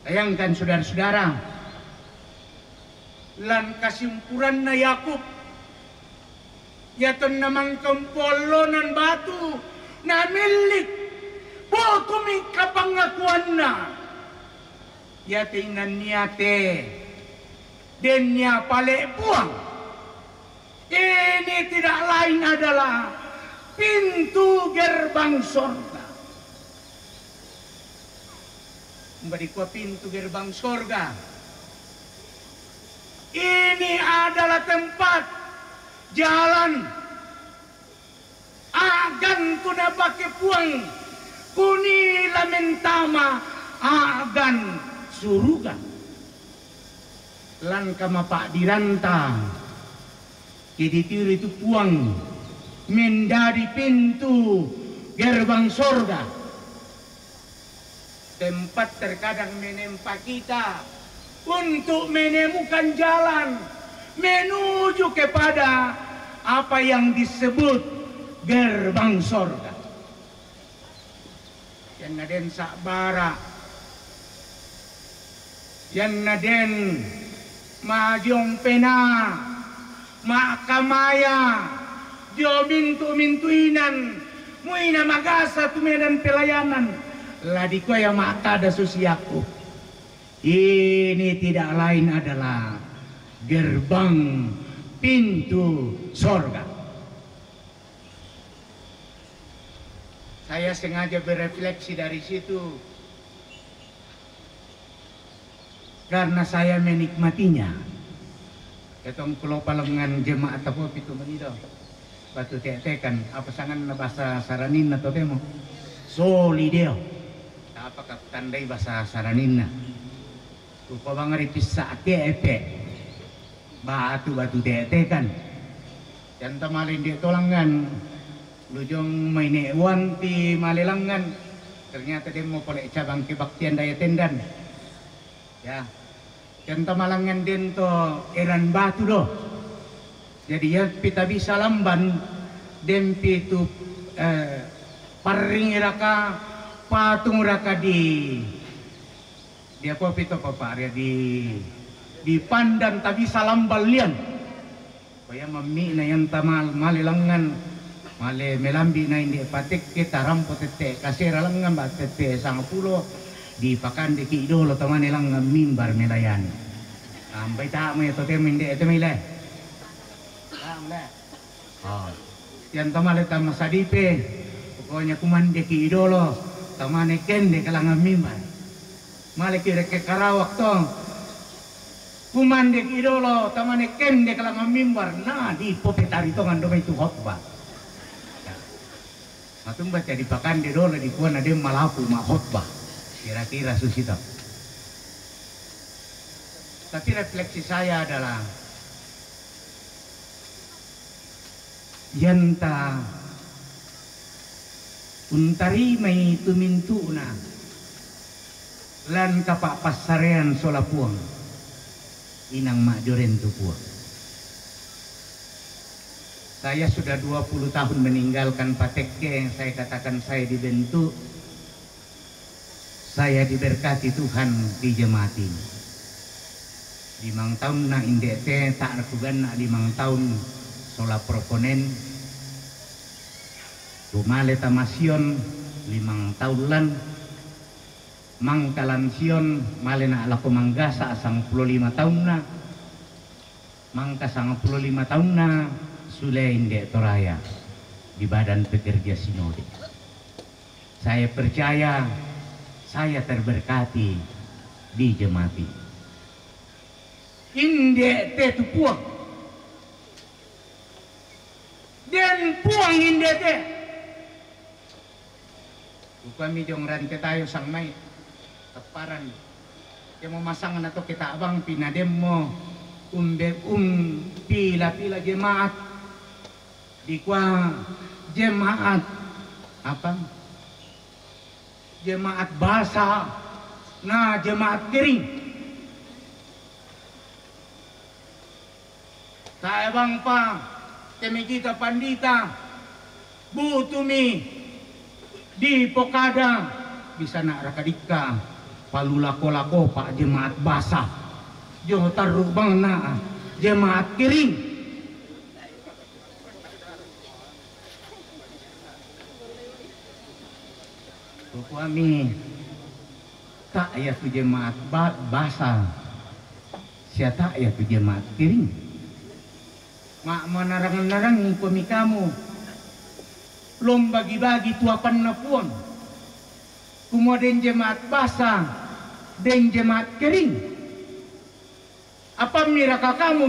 Bayangkan saudara-saudara, lan kasimpuran na Yakub, yaton namang kempolonan batu na milik botumi kapangakuan na. Yatingan niyate den niya pale buang. Ini tidak lain adalah pintu gerbang sorga. Memberi kuah pintu gerbang sorga. Ini adalah tempat jalan agan tu na pakai puang kuni lamentama agan suruga. Lan kama pak diranta kiditiru itu puang mendari pintu gerbang sorga, tempat terkadang menempa kita untuk menemukan jalan menuju kepada apa yang disebut gerbang sorga. Yan na den sakbara, yan na den majong pena, makamaya, dio mintu-mintuinan, muina magasa tumedan pelayanan, ladi ko yang mata da susiaku. Ini tidak lain adalah gerbang pintu sorga. Saya sengaja berefleksi dari situ karena saya menikmatinya. Ketong pulau palengan jemaat apa itu mengido. Batu tekan apa sangan na bahasa Saranin atau temo. Solideo. Apa tandai bahasa Saranin na. Rupa banget pisah tepe. Batu tekan. Dan tamalin di tolangan. Lujong maine uang di Malilangan. Ternyata dia mau polek cabang kebaktian daya tendan. Ya. Dan tamalangan den to eran batu do. Jadi ya pita bisa lamban den pitu paring raka patung raka di apa pito papa ya di pandan tak bisa lambal lian. Kaya mami na yang tamal Malilangan. Male melambi na hindi patik kita rampo tete kasira lang nga tete sang pulo di pakan di idolo taman nilang mimbar melayan. Ambay ta mo ito tem hindi ito mile. Amle. Oh. Yan tamale tama sa dipe. Pokoknya kumande ki idolo tamane kende kalang mimbar. Male kira ke Karawak to. Kumande ki idolo tamane kende kalang mimbar. Nah di popetari to ngando may tuhot ba. Matung baca di pakan di dole di kuan ada malapu ma khotbah kira-kira susito. Tapi refleksi saya adalah yanta untari may tumintuna lan kapak pasarean solapuang inang majoren tu puang. Saya sudah 20 tahun meninggalkan Patekke, yang saya katakan saya dibentuk, saya diberkati Tuhan di jemaat ini. 5 tahun na indete tak nakugan na 5 tahun sola proponen, rumale tamasyon 5 tahun lan, mangkalansion male na alako manggasa 15 tahun na, mangka 15 tahun na. Sule Indek Toraya di Badan Pekerja Sinode. Saya percaya saya terberkati di jemaat ini. Indek te tu puang. Dan puang indek te. Kami jong rante tayo sang may teparan. Dia mau masangan atau kita abang pinadem mo pila jemaat. Di kwa jemaat apa? Jemaat basah, nah jemaat kering. Saya bang pa, kami kita pandita, butumi di Pokada bisa nak rakadika, palulako-lako pak jemaat basah, jo taruh bang na jemaat kering. Kami tak ya tu jemaat basah, sia tak ya tu jemaat kering. Mak menarang-narang kami kamu, lom bagi-bagi tuapan na puan. Kemudian jemaat basah dan jemaat kering. Apa miraka kamu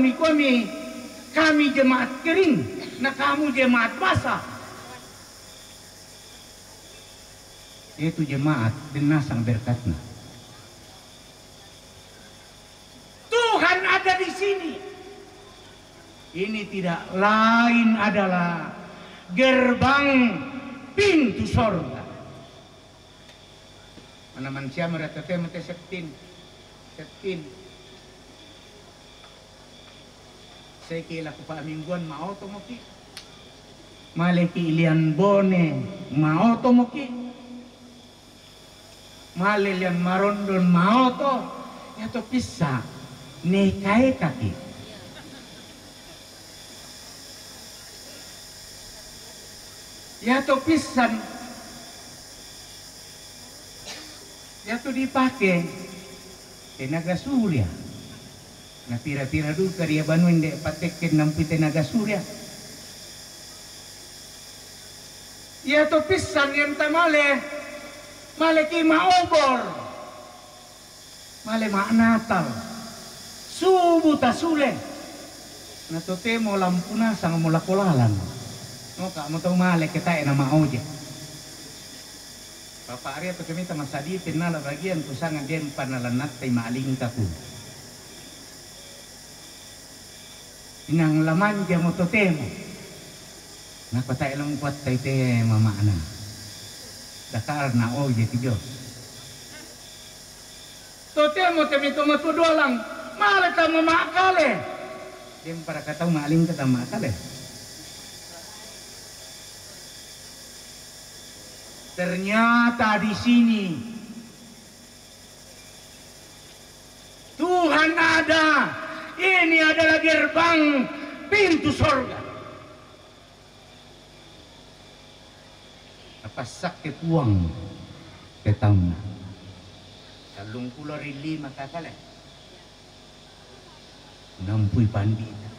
kami jemaat kering, na kamu jemaat basah. Itu jemaat dengan sang berkatnya. Tuhan ada di sini. Ini tidak lain adalah gerbang pintu sorga. Mana manusia merata mete setin. Saya kira ku pak mingguan mau to moki. Maleki ilian bone mau to moki. Malilian marondon mau to ya to pisah nekai kaki ya to pisan ya to dipakai tenaga surya na pira-pira dulu karya banuin dek patekin nampi tenaga surya Ya to pisan yang tamale. Male ki maobor. Male ma Natal. Subuh tasule. Natote mo lampuna sang mula kolalan. No ka mo tong male kita na maoje. Papa Arya to kami tamasadi tinala bagian kusangan den panalanat tay maaling kaku. Inang laman dia mo totemo. Nakatay lang kuat tay te mama ana. Dakar na oje ti Dios. Totemo temi to matudo lang. Male ta mama kale. Dem para kataw maaling ka ta makale. Ternyata di sini Tuhan ada. Ini adalah gerbang pintu sorga. Apa sakit uang ketang. Kalung pulau rili makakale. Nampui pandita.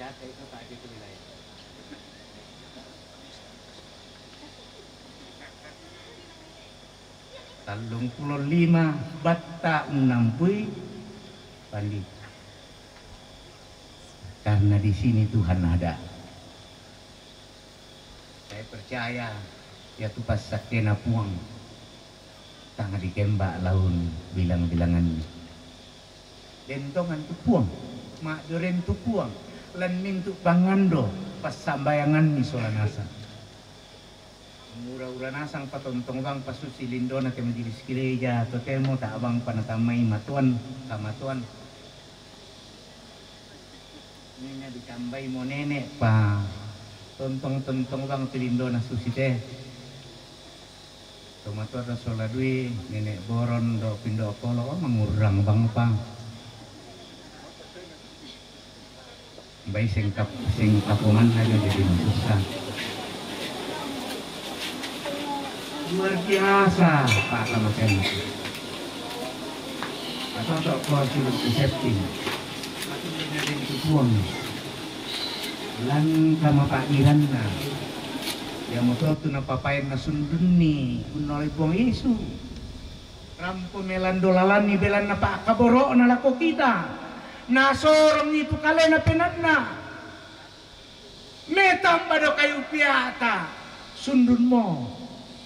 Jata itu tak ada wilayah. 35 bata menampui pandita. Karena di sini Tuhan ada. Saya percaya ya tu pasak kena puang. Tangga dikembak laun bilang-bilangan. Dentongan tu puang. Mak duren tu puang. Lan tu pangando pas sambayangan ni solanasa. Mura-ura nasang patontong bang pasusi lindona ke majelis gereja totemo tak abang panatamay matuan kamatuan. Nina ditambay mo nenek pa tontong bang tilindona susi teh. Tomatuan soladui nenek boron do pindo kolo mangurang bang pa. Bay sing kapungan aja jadi susah. Luar biasa Pak Kamaken. Atau untuk konsulus safety. Atau menjadi tujuan. Lan kama Pak Irana. Yang motor tu napapain na sundun ni unolay buang Yesu. Rampo melandolalan ni belan na Pak Kaboro na lako kita. Nasorong itu kalian na penatna. Metam bado kayu piata. Sundun mo.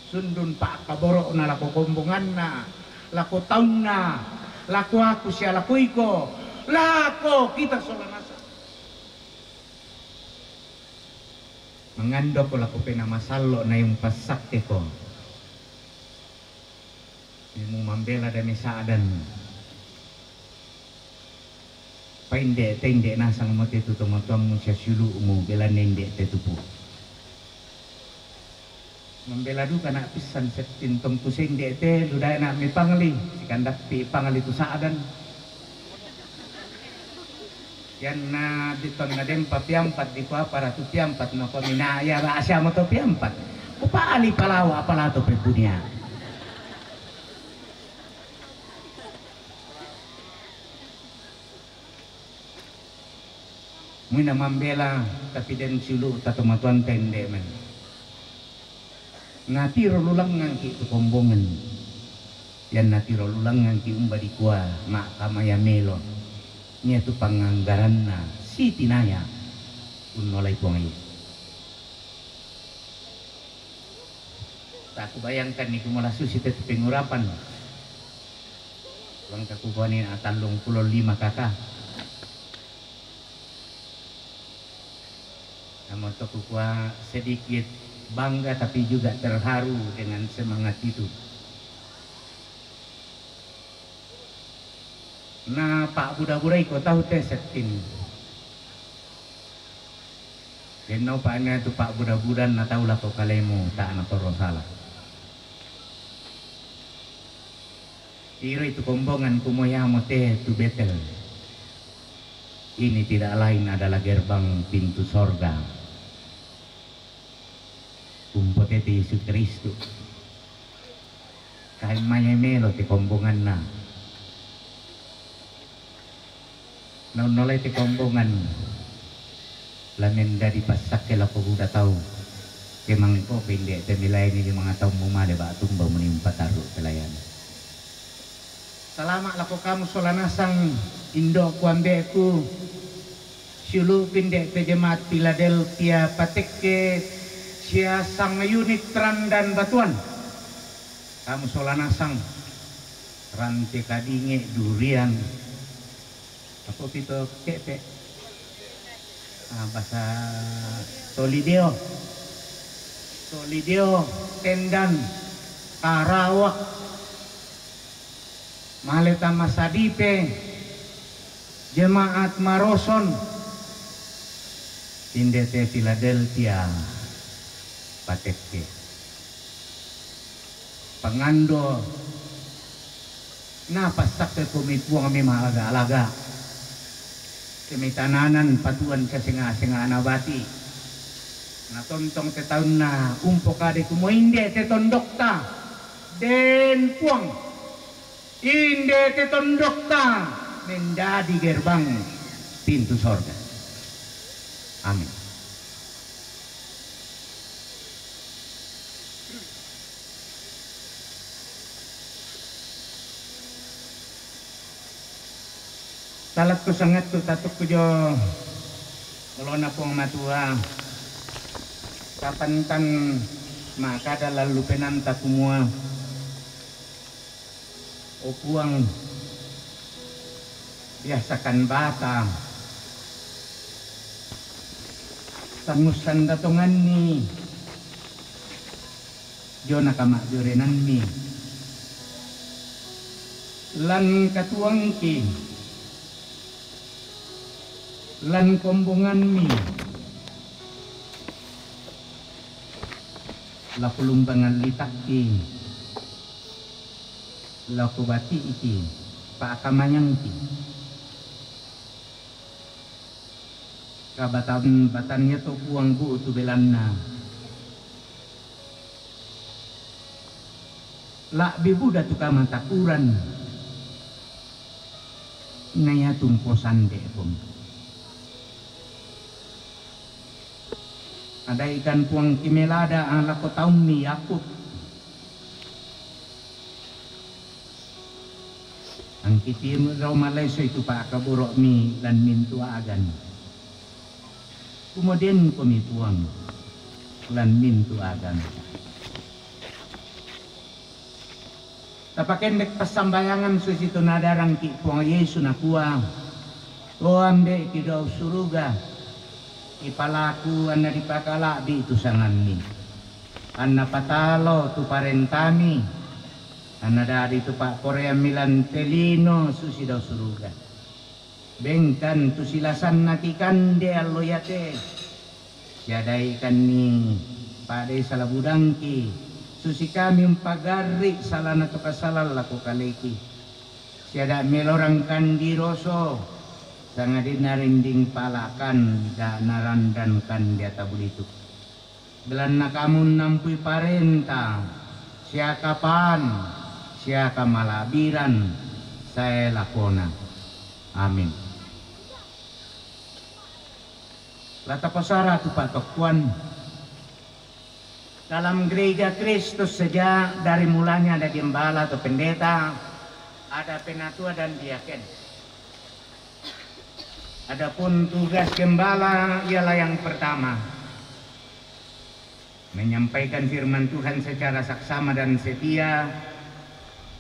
Sundun Pak Kaboro na lako kombongan na, lako taon na, lako ako siya lako iko, lako kita solanasa. Mengando ko lako pinamasalo na yung pasakte ko. Yung mambela dan isaadan. Painde nasang mo tetutumatong mo siya sulu mo bela nende tetupu. Membela du kana pisan setintong pusing de te luday na mi pangli sikandak pi pangli tu saadan yan na ditong na dem papiampat di ko para tu piampat no ko minaya ra asya mo to piampat upaali palawa pala to pepunya muna mambela tapi den sulu tatumatuan pende men natiro lulang ngangki tu kombongan yan natiro lulang ngangki umbadi kuah mak kamaya melo nya tu panganggaran na si tinaya unolay puangi tak aku bayangkan ni kumala susi tetu pengurapan lang kakukuhanin atalong 5 kakak namun to kukuha sedikit bangga tapi juga terharu dengan semangat itu. Nah Pak Buda-Buda iko tahu teh setin. Kenau Pak nya tu Pak Buda-Buda na tahu lah kau kalemu tak na toro salah. Iro itu kombongan kumoyamo teh tu betel. Ini tidak lain adalah gerbang pintu sorga. Kumpotete Yesus Kristus kahit mayemelo ti kombongan na naunolay ti kombongan lamen dari pasak ke lako buda tau Kemang ko pili temilay ni mga taong mumali ba tumba mo ni pataro pelayan. Salamat lako kamu solanasang Indo kuambe ku siulu pinde pe jemaat Philadelphia Patekke sia sang unit Tran dan Batuan. Kamu solanasang ranti kadinge durian apa pito kepe bahasa Solideo Tendan Karawak Maleta Masadipe Jemaat Maroson Indete Philadelphia Patekke Pangando napasak ke kumituang kami mahalaga-alaga kami tananan patuan sa singa-singa anabati natontong te taon na umpokade kumo hindi te tondok ta den puang hindi te tondok ta mendadi gerbang pintu sorga. Amin. Salat ko sangat ko tatok ko jo kalau na pong matua kapantan maka lalu penanta kumua opuang biasakan bata tangusan datongan ni jo nakamakjurenan mi lan katuang ki lan kombongan mi la kulumbangan litak ki la kubati iki paakamanyang ki kabatan-batannya to buang bu tu belanna la bibuda tu kamatakuran ngaya tumposan de pom. Ada ikan puang kimelada ang lako taong mi yakut. Ang kitim raw malayso itu pa kaburo mi dan mintu agan. Kemudian kami puang lan mintu agan. Tapaken dek pasambayangan susitu nadarang ki puang Yesu nakuha. O ambe kidaw suruga. Ipalaku anda dipakala di itu sangan ni anda patalo tu parentami anda dari tu pak Korea Milan Telino susidaw suruga bengkan tu silasan natikan de aloyate siada ikan ni pada salabudangki susi kami umpagari salana tu kasalal laku kaleki siada melorang kandiroso sangat dinarinding palakan dan narandankan di atabulitu. Belan na kamu nampui parenta, siya kapan, siya kamalabiran, saya lakona. Amin. Lata pasara tu patokuan. Dalam gereja Kristus saja dari mulanya ada gembala atau pendeta, ada penatua dan diaken. Adapun tugas gembala ialah yang pertama, menyampaikan firman Tuhan secara saksama dan setia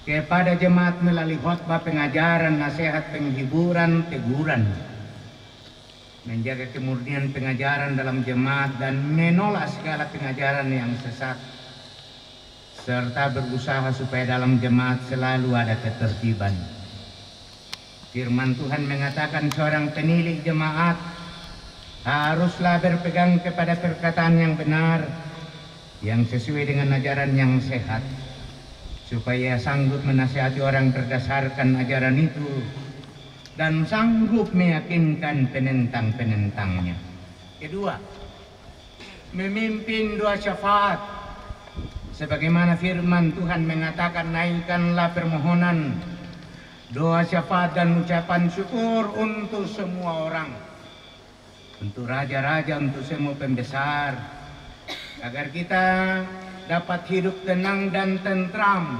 kepada jemaat melalui khotbah, pengajaran, nasihat, penghiburan, teguran, menjaga kemurnian pengajaran dalam jemaat dan menolak segala pengajaran yang sesat, serta berusaha supaya dalam jemaat selalu ada ketertiban. Firman Tuhan mengatakan seorang penilik jemaat haruslah berpegang kepada perkataan yang benar, yang sesuai dengan ajaran yang sehat, supaya sanggup menasihati orang berdasarkan ajaran itu dan sanggup meyakinkan penentang-penentangnya. Kedua, memimpin doa syafaat. Sebagaimana firman Tuhan mengatakan, naikkanlah permohonan, doa syafaat dan ucapan syukur untuk semua orang, untuk raja-raja, untuk semua pembesar, agar kita dapat hidup tenang dan tentram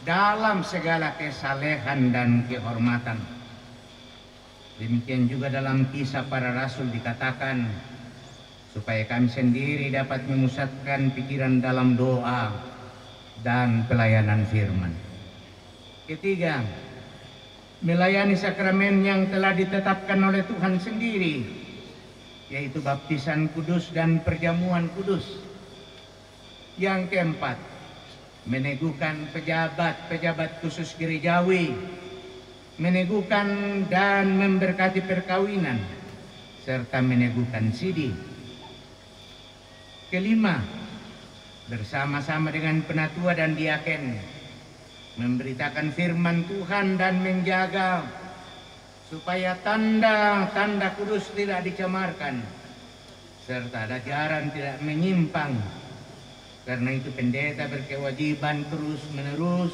dalam segala kesalehan dan kehormatan. Demikian juga dalam Kisah Para Rasul dikatakan, supaya kami sendiri dapat memusatkan pikiran dalam doa dan pelayanan firman. Ketiga, melayani sakramen yang telah ditetapkan oleh Tuhan sendiri, yaitu baptisan kudus dan perjamuan kudus. Yang keempat, meneguhkan pejabat-pejabat khusus gerejawi, meneguhkan dan memberkati perkawinan, serta meneguhkan sidi. Kelima, bersama-sama dengan penatua dan diaken, memberitakan firman Tuhan dan menjaga supaya tanda-tanda kudus tidak dicemarkan, serta ajaran tidak menyimpang. Karena itu pendeta berkewajiban terus-menerus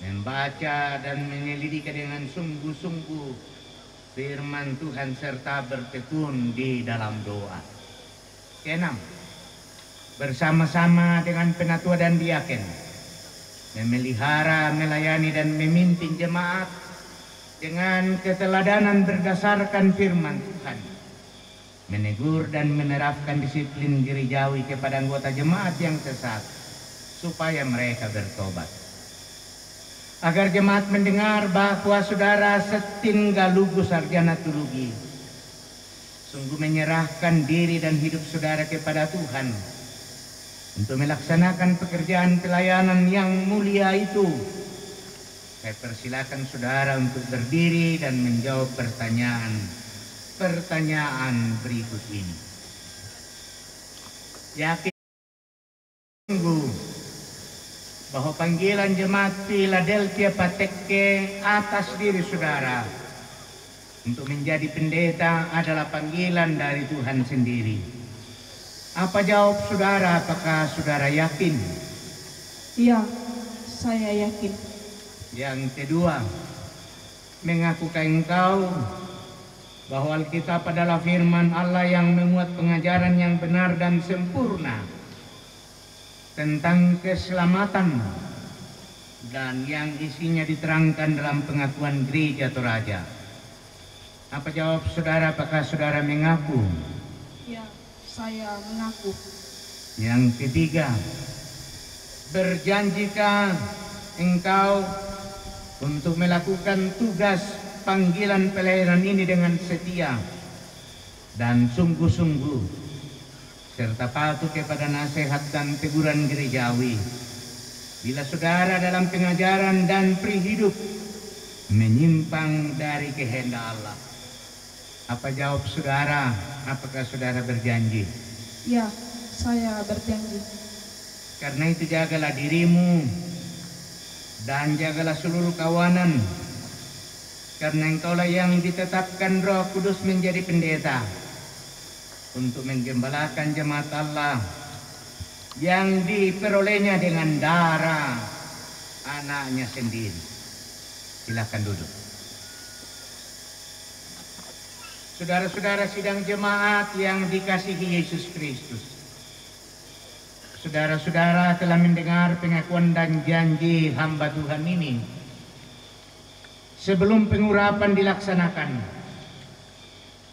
membaca dan menyelidiki dengan sungguh-sungguh firman Tuhan serta bertekun di dalam doa. Keenam, bersama-sama dengan penatua dan diaken memelihara, melayani dan memimpin jemaat dengan keteladanan berdasarkan firman Tuhan, menegur dan menerapkan disiplin gerejawi kepada anggota jemaat yang sesat supaya mereka bertobat. Agar jemaat mendengar bahwa saudara setinggal lugu sarjana teologi sungguh menyerahkan diri dan hidup saudara kepada Tuhan untuk melaksanakan pekerjaan pelayanan yang mulia itu. Saya persilakan saudara untuk berdiri dan menjawab pertanyaan berikut ini. Yakin sungguh bahwa panggilan jemaat Philadelphia Patekke atas diri saudara untuk menjadi pendeta adalah panggilan dari Tuhan sendiri. Apa jawab saudara? Apakah saudara yakin? Iya, saya yakin. Yang kedua, mengakukah engkau bahwa Alkitab adalah firman Allah yang memuat pengajaran yang benar dan sempurna tentang keselamatan dan yang isinya diterangkan dalam pengakuan gereja atau raja? Apa jawab saudara? Apakah saudara mengaku? Ya, saya mengaku. Yang ketiga, berjanjikah engkau untuk melakukan tugas panggilan pelayanan ini dengan setia dan sungguh-sungguh, serta patuh kepada nasihat dan teguran gerejawi bila saudara dalam pengajaran dan prihidup menyimpang dari kehendak Allah? Apa jawab saudara? Apakah saudara berjanji? Ya, saya berjanji. Karena itu jagalah dirimu dan jagalah seluruh kawanan, karena engkaulah yang ditetapkan Roh Kudus menjadi pendeta untuk menggembalakan jemaat Allah yang diperolehnya dengan darah anaknya sendiri. Silakan duduk. Saudara-saudara sidang jemaat yang dikasihi Yesus Kristus, saudara-saudara telah mendengar pengakuan dan janji hamba Tuhan ini. Sebelum pengurapan dilaksanakan,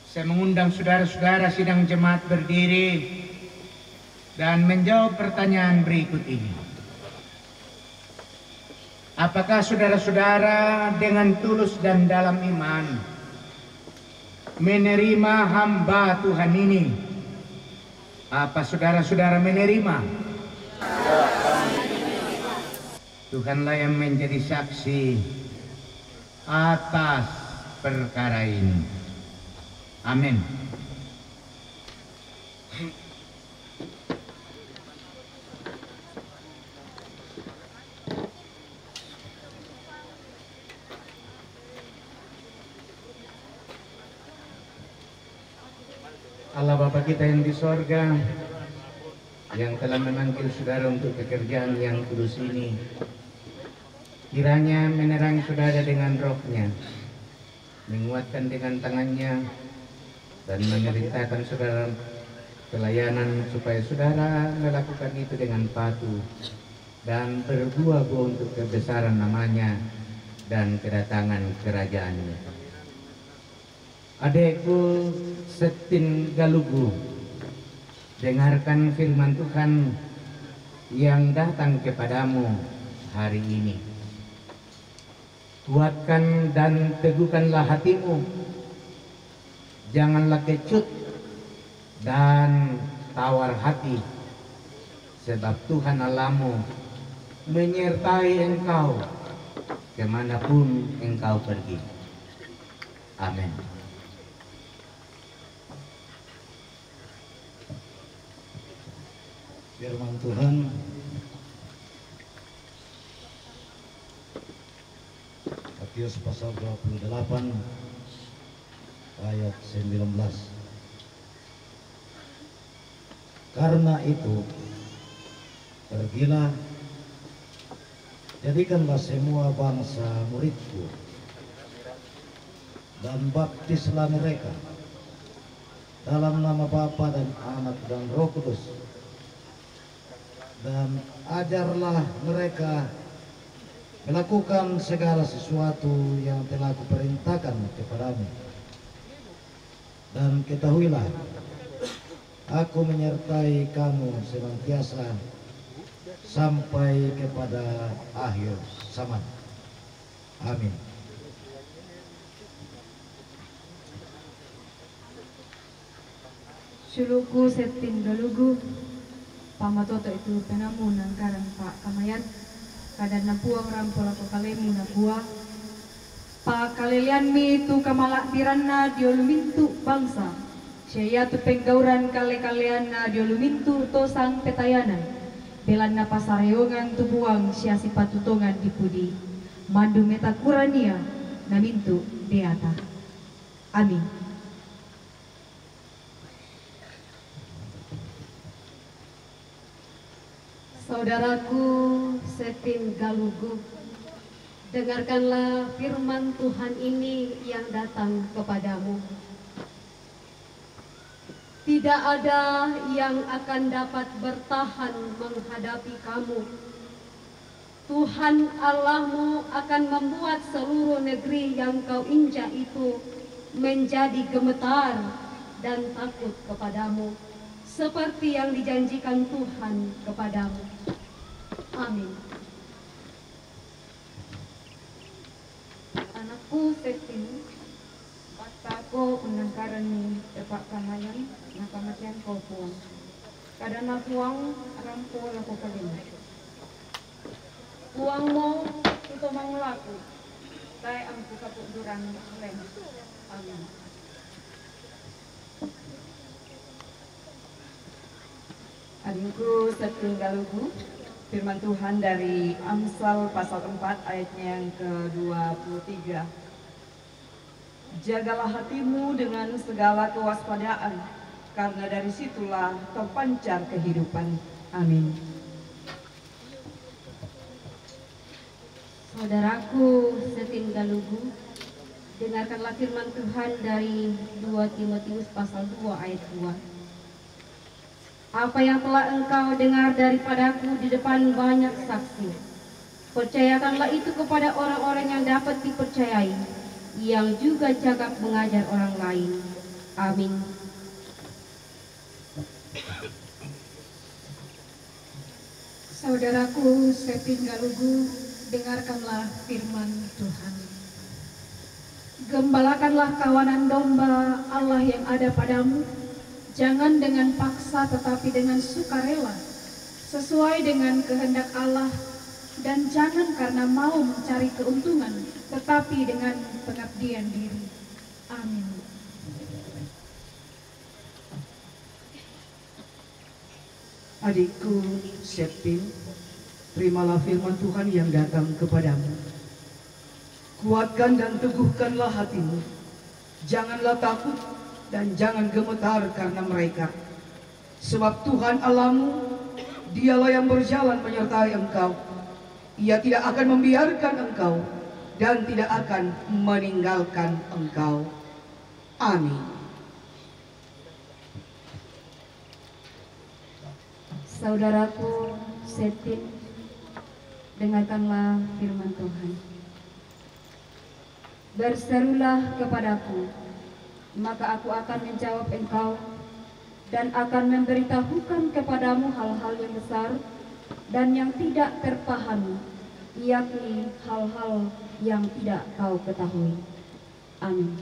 saya mengundang saudara-saudara sidang jemaat berdiri dan menjawab pertanyaan berikut ini. Apakah saudara-saudara dengan tulus dan dalam iman menerima hamba Tuhan ini? Apa saudara-saudara menerima? Tuhanlah yang menjadi saksi atas perkara ini. Amin. Allah Bapa kita yang di sorga, yang telah memanggil saudara untuk pekerjaan yang kudus ini, kiranya menerangi saudara dengan rohnya, menguatkan dengan tangannya, dan memerintahkan saudara pelayanan supaya saudara melakukan itu dengan patuh dan berbuah-buah untuk kebesaran namanya dan kedatangan kerajaannya. Adekku Setin Galugu, dengarkan firman Tuhan yang datang kepadamu hari ini. Kuatkan dan teguhkanlah hatimu, janganlah kecut dan tawar hati, sebab Tuhan Allahmu menyertai engkau kemanapun engkau pergi. Amin. Firman Tuhan Matius pasal 28 ayat 19. Karena itu pergilah, jadikanlah semua bangsa muridku dan baptislah mereka dalam nama Bapa dan Anak dan Roh Kudus, dan ajarlah mereka melakukan segala sesuatu yang telah kuperintahkan kepadamu. Dan ketahuilah, aku menyertai kamu senantiasa sampai kepada akhir zaman. Amin. Suluku Setin Galugu, pamatoto itu penamu nangkaran Pak Kamayat, kadang napuang rampol ako kalemu na buah. Pa kalilian mi tu kamalak tiranna diolumintu bangsa. Siya tu penggauran kale-kalean na diolumintu tosang petayanan. Belan na pasarayongan tubuang siya si patutongan di pudi. Mandu metakurania na mintu deata. Amin. Saudaraku Setin Galugu, dengarkanlah firman Tuhan ini yang datang kepadamu. Tidak ada yang akan dapat bertahan menghadapi kamu. Tuhan Allahmu akan membuat seluruh negeri yang kau injak itu menjadi gemetar dan takut kepadamu, seperti yang dijanjikan Tuhan kepadamu. Amin. Anakku Setin, basta ko unangkaran ni Tepak Kahayan na kamatian ko puang. Kada na puang rampol ako kalima. Puang mo ito mangulaku, kaya ang kapugduran lem. Amin. Adikku Setin Galugu, firman Tuhan dari Amsal pasal 4 ayatnya yang ke-23. Jagalah hatimu dengan segala kewaspadaan, karena dari situlah terpancar kehidupan. Amin. Saudaraku Setin Galugu, dengarkanlah firman Tuhan dari 2 Timotius pasal 2 ayat 2. Apa yang telah engkau dengar daripadaku di depan banyak saksi, percayakanlah itu kepada orang-orang yang dapat dipercayai, yang juga cakap mengajar orang lain. Amin. Saudaraku Setin Galugu, dengarkanlah firman Tuhan. Gembalakanlah kawanan domba Allah yang ada padamu, jangan dengan paksa tetapi dengan sukarela, sesuai dengan kehendak Allah, dan jangan karena mau mencari keuntungan, tetapi dengan pengabdian diri. Amin. Adikku Setin, terimalah firman Tuhan yang datang kepadamu. Kuatkan dan teguhkanlah hatimu, janganlah takut dan jangan gemetar karena mereka. Sebab Tuhan Allahmu, dialah yang berjalan menyertai engkau. Ia tidak akan membiarkan engkau dan tidak akan meninggalkan engkau. Amin. Saudaraku Setin, dengarkanlah firman Tuhan. Berserulah kepadaku, maka aku akan menjawab engkau dan akan memberitahukan kepadamu hal-hal yang besar dan yang tidak terpahami, yakni hal-hal yang tidak kau ketahui. Amin.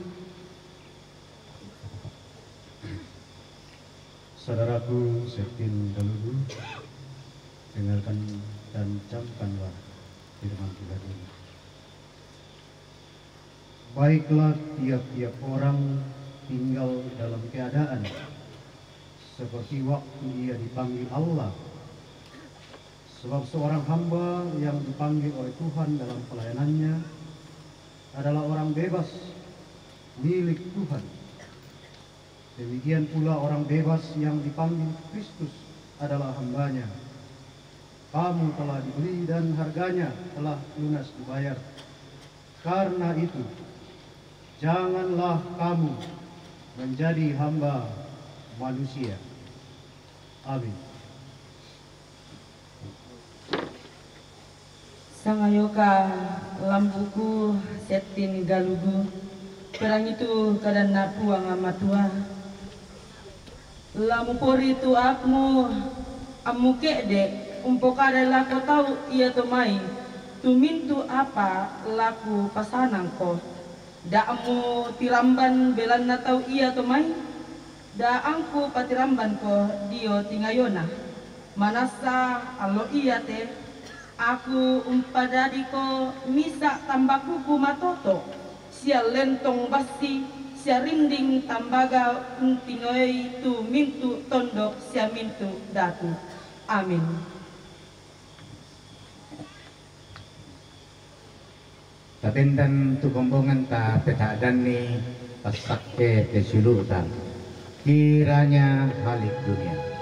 Saudaraku Setin Galugu, dengarkan dan camkanlah firman Tuhan ini. Baiklah tiap-tiap orang tinggal dalam keadaan seperti waktu ia dipanggil Allah. Sebab seorang hamba yang dipanggil oleh Tuhan dalam pelayanannya adalah orang bebas milik Tuhan. Demikian pula orang bebas yang dipanggil Kristus adalah hambanya. Kamu telah dibeli dan harganya telah lunas dibayar. Karena itu, janganlah kamu menjadi hamba manusia. Amin. Sangayoka lambuku Setin Galugu, perang itu kadang napuang amatua. Lampori tu akmu amuke de umpokade lako tahu ia tomai tu mintu apa laku pasanang ko da amu tiramban belan na tahu ia tomai da angku patiramban ko dio tingayona manasa alo iya te aku umpadadi ko misa tambakuku matoto sia lentong basi sia rinding tambaga untinoi tu mintu tondok sia mintu datu. Amin. Tatendan tu kombongan ta petadan ni pasakke tesulutan kiranya halik dunia.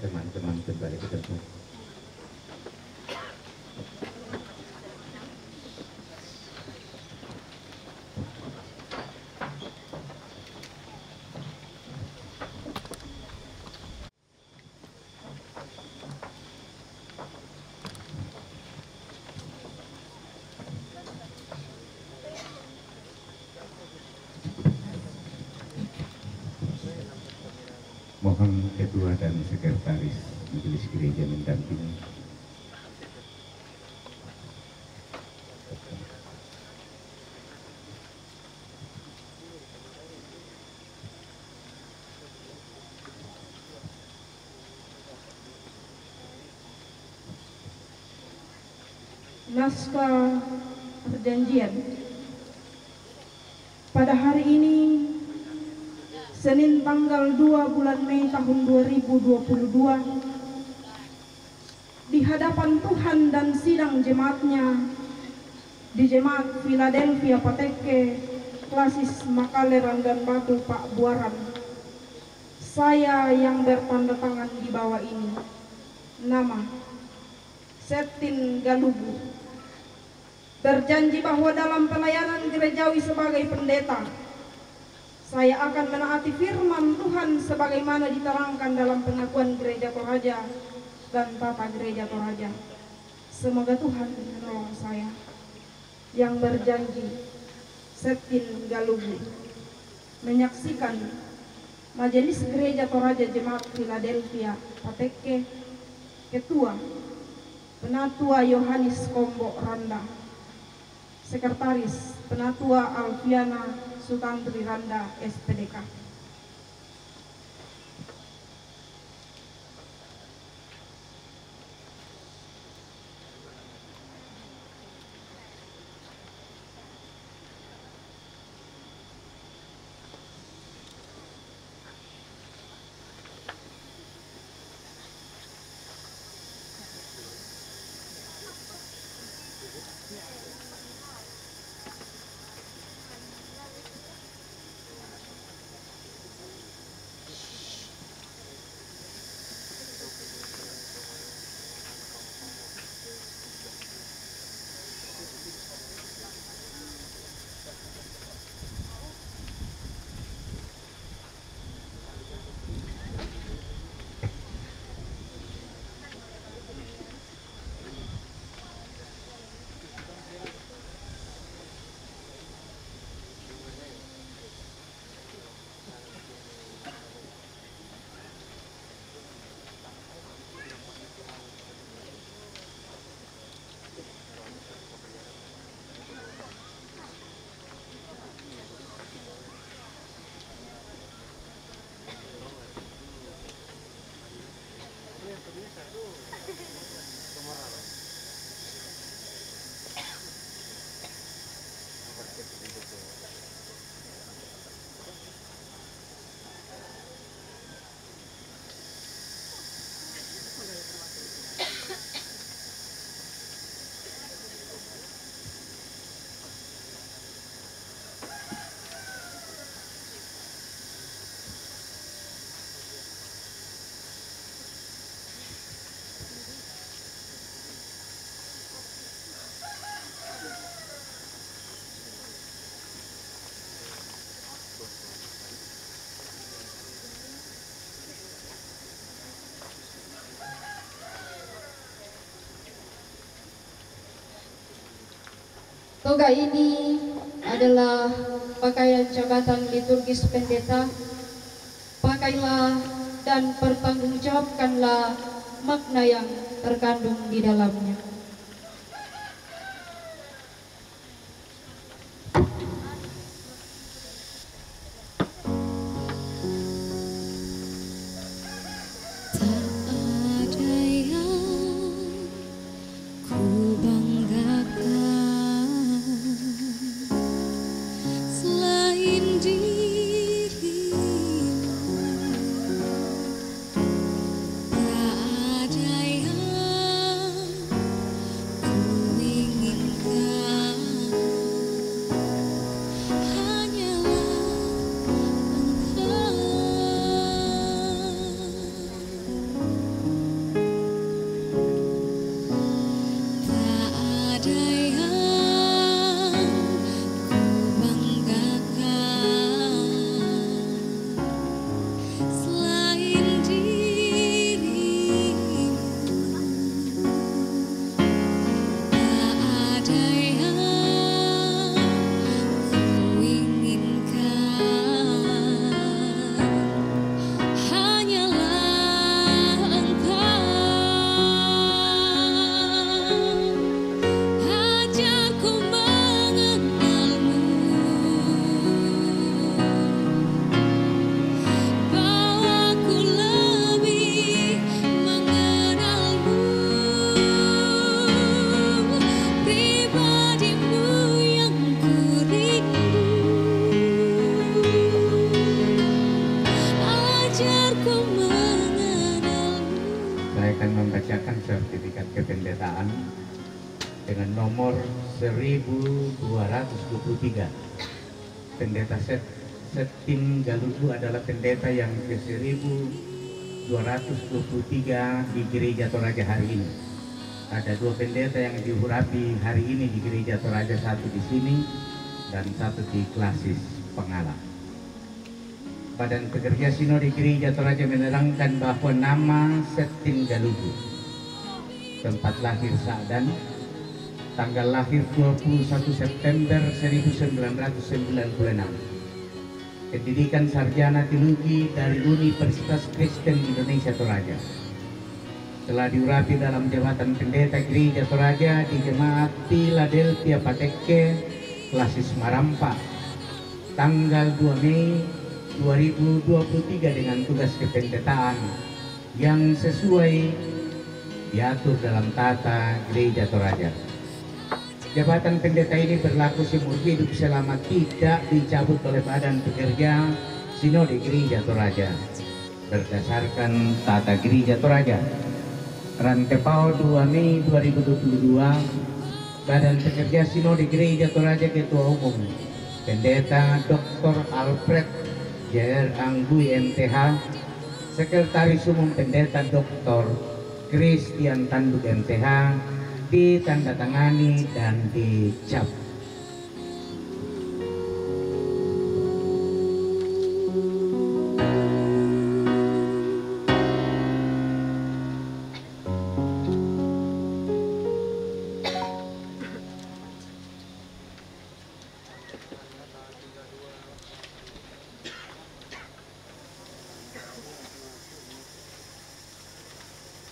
Teman-teman kembali ke tempat. Mohon ketua dan sekretaris majelis gereja mendampingi. Naskah perjanjian. Pada hari ini Senin tanggal 2 bulan Mei tahun 2022 di hadapan Tuhan dan sidang jemaatnya di Jemaat Philadelphia Pateke, Klasis Makaleran dan Batu Pak Buaran, saya yang bertanda tangan di bawah ini, nama Setin Galugu, berjanji bahwa dalam pelayanan gerejawi sebagai pendeta saya akan menaati firman Tuhan sebagaimana diterangkan dalam pengakuan Gereja Toraja dan Tata Gereja Toraja. Semoga Tuhan menolong saya yang berjanji, Setin Galugu, menyaksikan Majelis Gereja Toraja Jemaat Philadelphia Pateke Ketua Penatua Yohanes Kombo Randa. Sekretaris Penatua Alfiana Sutantri Randa SPDK. Toga ini adalah pakaian jabatan liturgis pendeta. Pakailah dan pertanggungjawabkanlah makna yang terkandung di dalamnya. Sertifikat kependetaan dengan nomor 1223. Pendeta Septim Galugu adalah pendeta yang ke-1223 di Gereja Toraja hari ini. Ada dua pendeta yang diurapi hari ini di Gereja Toraja, satu di sini dan satu di Klasis Pengala. Badan Pekerja Sinode Gereja Toraja menerangkan bahwa nama Septim Galugu, tempat lahir Sa'dan, tanggal lahir 21 September 1996, pendidikan sarjana teologi dari Universitas Kristen Indonesia Toraja, telah diurapi dalam jabatan pendeta Gereja Toraja di Jemaat Philadelphia Patekke Klasis Marampa tanggal 2 Mei 2023 dengan tugas kependetaan yang sesuai diatur dalam tata Gereja Toraja. Jabatan pendeta ini berlaku seumur hidup selama tidak dicabut oleh Badan Pekerja Sinode Gereja Toraja. Berdasarkan tata Gereja Toraja, Rantepao 2 Mei 2022, Badan Pekerja Sinode Gereja Toraja Ketua Umum Pendeta Dr. Alfred J.R. Anggui MTH, Sekretaris Umum Pendeta Dr. Christian Tanduk MTH, ditandatangani dan dicap.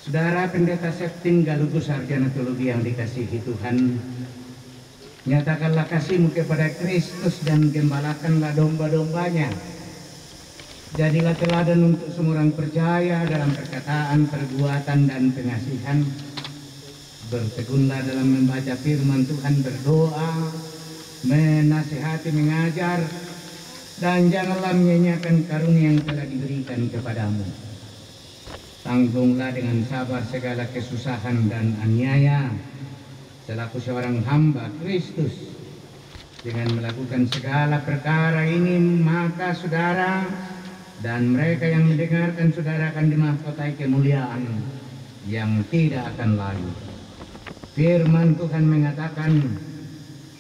Saudara Pendeta Septin Galugu Sarjana Teologi yang dikasihi Tuhan, nyatakanlah kasihmu kepada Kristus dan gembalakanlah domba-dombanya. Jadilah teladan untuk semua orang percaya dalam perkataan, perbuatan, dan pengasihan. Bertekunlah dalam membaca firman Tuhan, berdoa, menasihati, mengajar, dan janganlah menyanyiakan karunia yang telah diberikan kepadamu. Tanggunglah dengan sabar segala kesusahan dan aniaya selaku seorang hamba Kristus. Dengan melakukan segala perkara ini, maka saudara dan mereka yang mendengarkan saudara akan dimahkotai kemuliaan yang tidak akan lalu. Firman Tuhan mengatakan,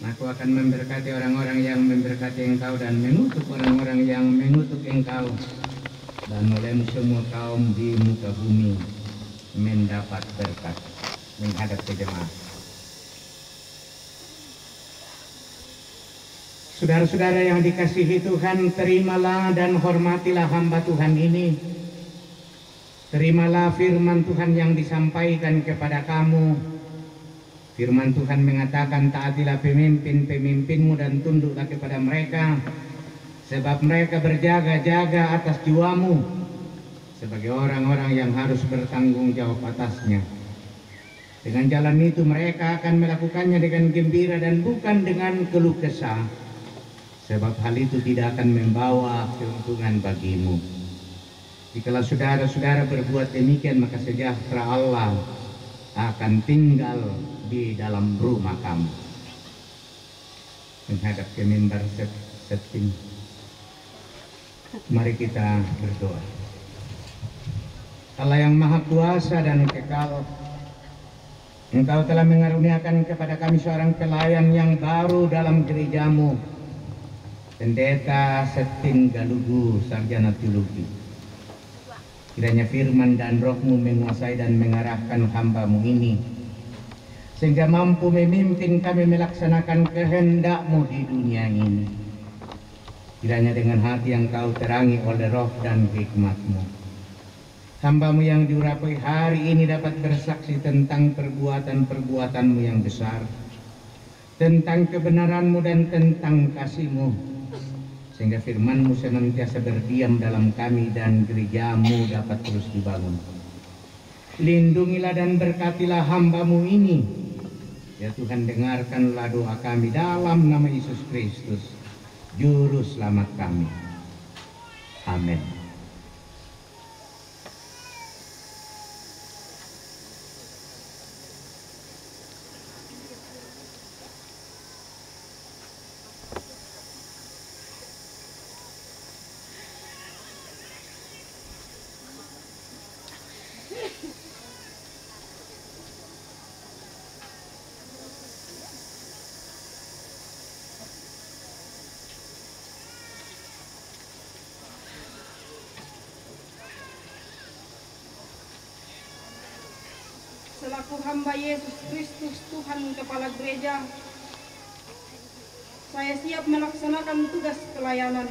aku akan memberkati orang-orang yang memberkati engkau dan mengutuk orang-orang yang mengutuk engkau. Dan olehmu semua kaum di muka bumi mendapat berkat. Menghadap ke jemaat. Saudara-saudara yang dikasihi Tuhan, terimalah dan hormatilah hamba Tuhan ini. Terimalah firman Tuhan yang disampaikan kepada kamu. Firman Tuhan mengatakan, taatilah pemimpin-pemimpinmu dan tunduklah kepada mereka, sebab mereka berjaga-jaga atas jiwamu sebagai orang-orang yang harus bertanggung jawab atasnya. Dengan jalan itu mereka akan melakukannya dengan gembira dan bukan dengan keluh kesah, sebab hal itu tidak akan membawa keuntungan bagimu. Jikalau saudara-saudara berbuat demikian, maka sejahtera Allah akan tinggal di dalam rumah kamu. Menghadap ke mimbar Septin. Mari kita berdoa. Allah yang Maha Kuasa dan Kekal, Engkau telah mengaruniakan kepada kami seorang pelayan yang baru dalam gerejamu, Pendeta Septin Galugu Sarjana Teologi. Kiranya firman dan rohmu menguasai dan mengarahkan hambamu ini, sehingga mampu memimpin kami melaksanakan kehendak-Mu di dunia ini. Kiranya dengan hati yang Kau terangi oleh roh dan hikmat-Mu, hamba-Mu yang diurapi hari ini dapat bersaksi tentang perbuatan-perbuatan-Mu yang besar, tentang kebenaran-Mu dan tentang kasih-Mu, sehingga firman-Mu senantiasa berdiam dalam kami dan gereja-Mu dapat terus dibangun. Lindungilah dan berkatilah hamba-Mu ini. Ya Tuhan, dengarkanlah doa kami dalam nama Yesus Kristus, Juru Selamat kami. Amin. Selaku hamba Yesus Kristus Tuhan Kepala Gereja, saya siap melaksanakan tugas pelayanan.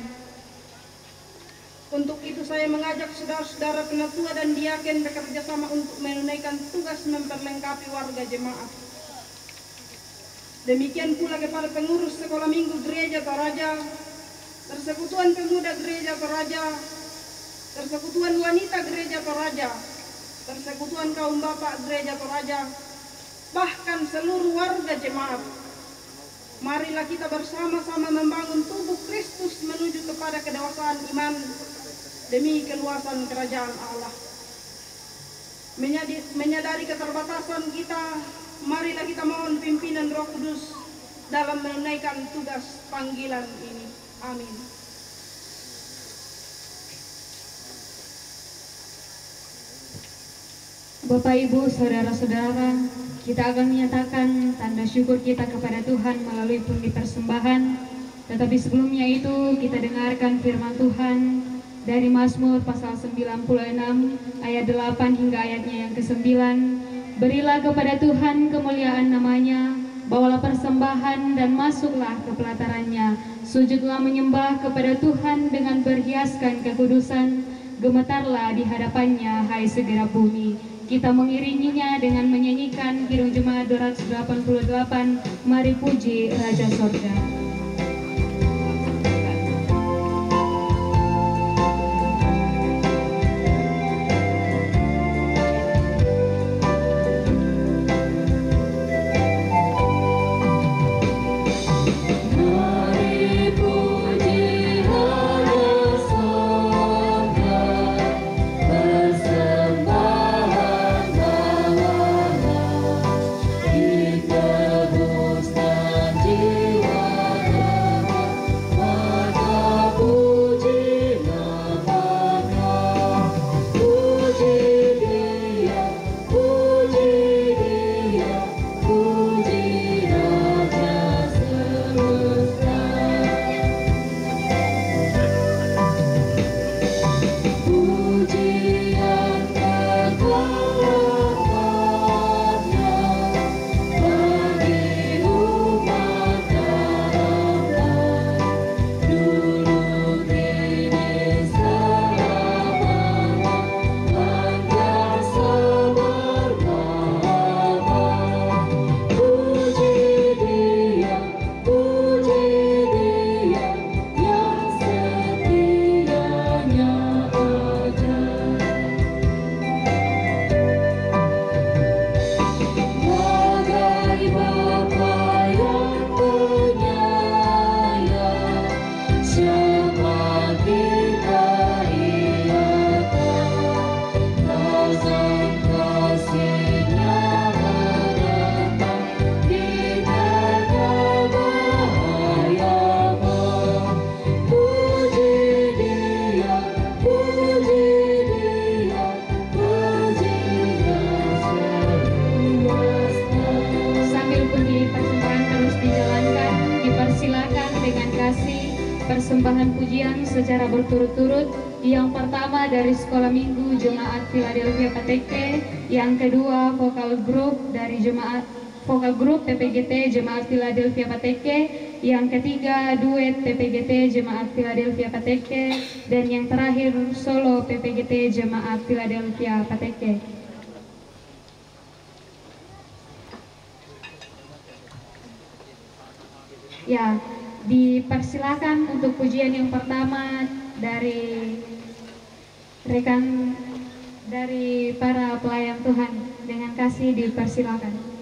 Untuk itu saya mengajak saudara-saudara penatua dan diaken bekerja sama untuk menunaikan tugas memperlengkapi warga jemaat. Demikian pula kepada pengurus sekolah minggu Gereja Toraja, Persekutuan Pemuda Gereja Toraja, Persekutuan Wanita Gereja Toraja, Persekutuan Kaum Bapak Gereja Toraja, bahkan seluruh warga jemaat. Marilah kita bersama-sama membangun tubuh Kristus menuju kepada kedewasaan iman demi keluasan kerajaan Allah. Menyadari keterbatasan kita, marilah kita mohon pimpinan Roh Kudus dalam menunaikan tugas panggilan ini. Amin. Bapak, Ibu, saudara-saudara, kita akan menyatakan tanda syukur kita kepada Tuhan melalui pundi persembahan. Tetapi sebelumnya itu kita dengarkan firman Tuhan dari Mazmur pasal 96 ayat 8 hingga ayatnya yang ke-9. Berilah kepada Tuhan kemuliaan namanya, bawalah persembahan dan masuklah ke pelatarannya. Sujudlah menyembah kepada Tuhan dengan berhiaskan kekudusan, gemetarlah di hadapannya hai segenap bumi. Kita mengiringinya dengan menyanyikan Kidung Jemaat 288, Mari Puji Raja Sorga. Persembahan pujian secara berturut-turut. Yang pertama dari Sekolah Minggu Jemaat Philadelphia Pateke, yang kedua vokal grup dari vokal grup PPGT Jemaat Philadelphia Pateke, yang ketiga duet PPGT Jemaat Philadelphia Pateke, dan yang terakhir solo PPGT Jemaat Philadelphia Pateke. Ya, dipersilakan untuk pujian yang pertama dari rekan dari para pelayan Tuhan. Dengan kasih dipersilakan.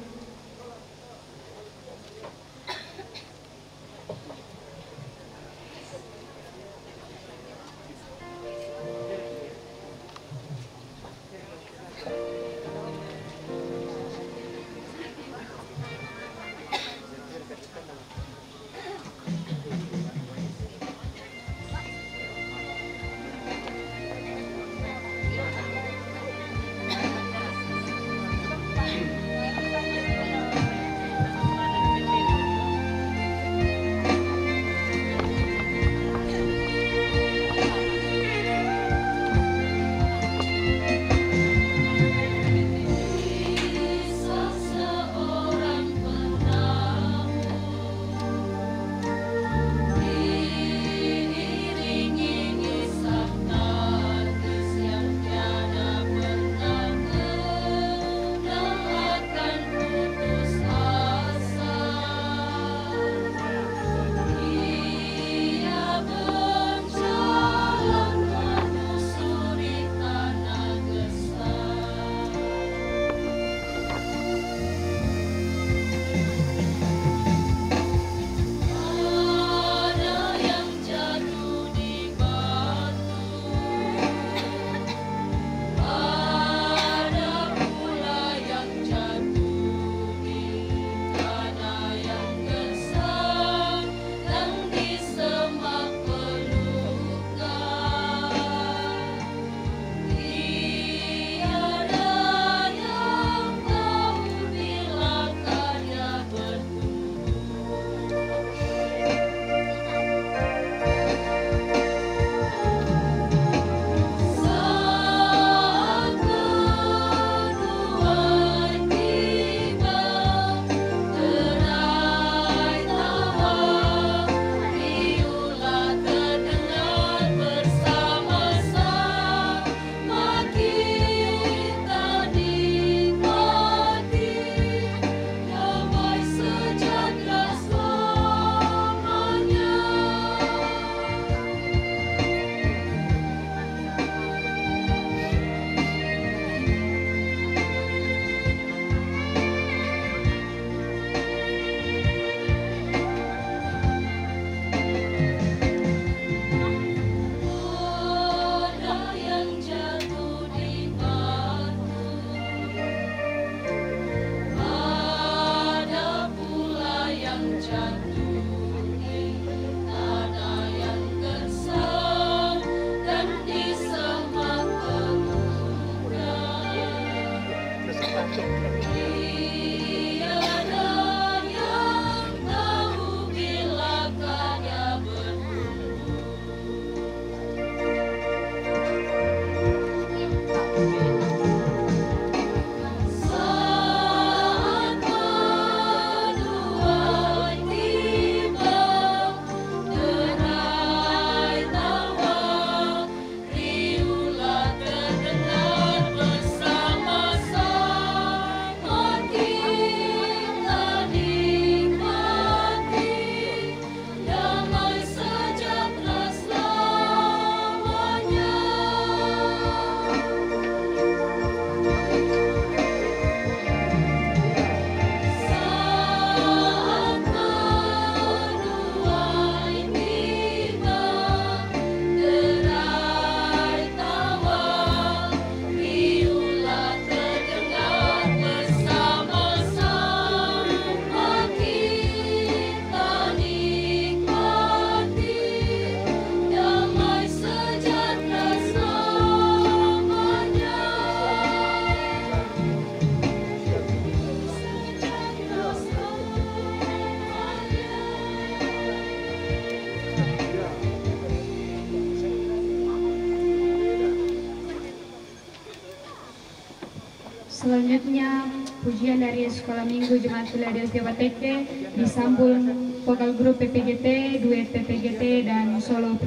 selanjutnya pujian dari Sekolah Minggu Jemaat Philadelphia Pateke disambung vokal grup PPGT, duet PPGT dan solo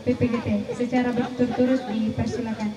PPGT. Secara berturut-turut dipersilakan.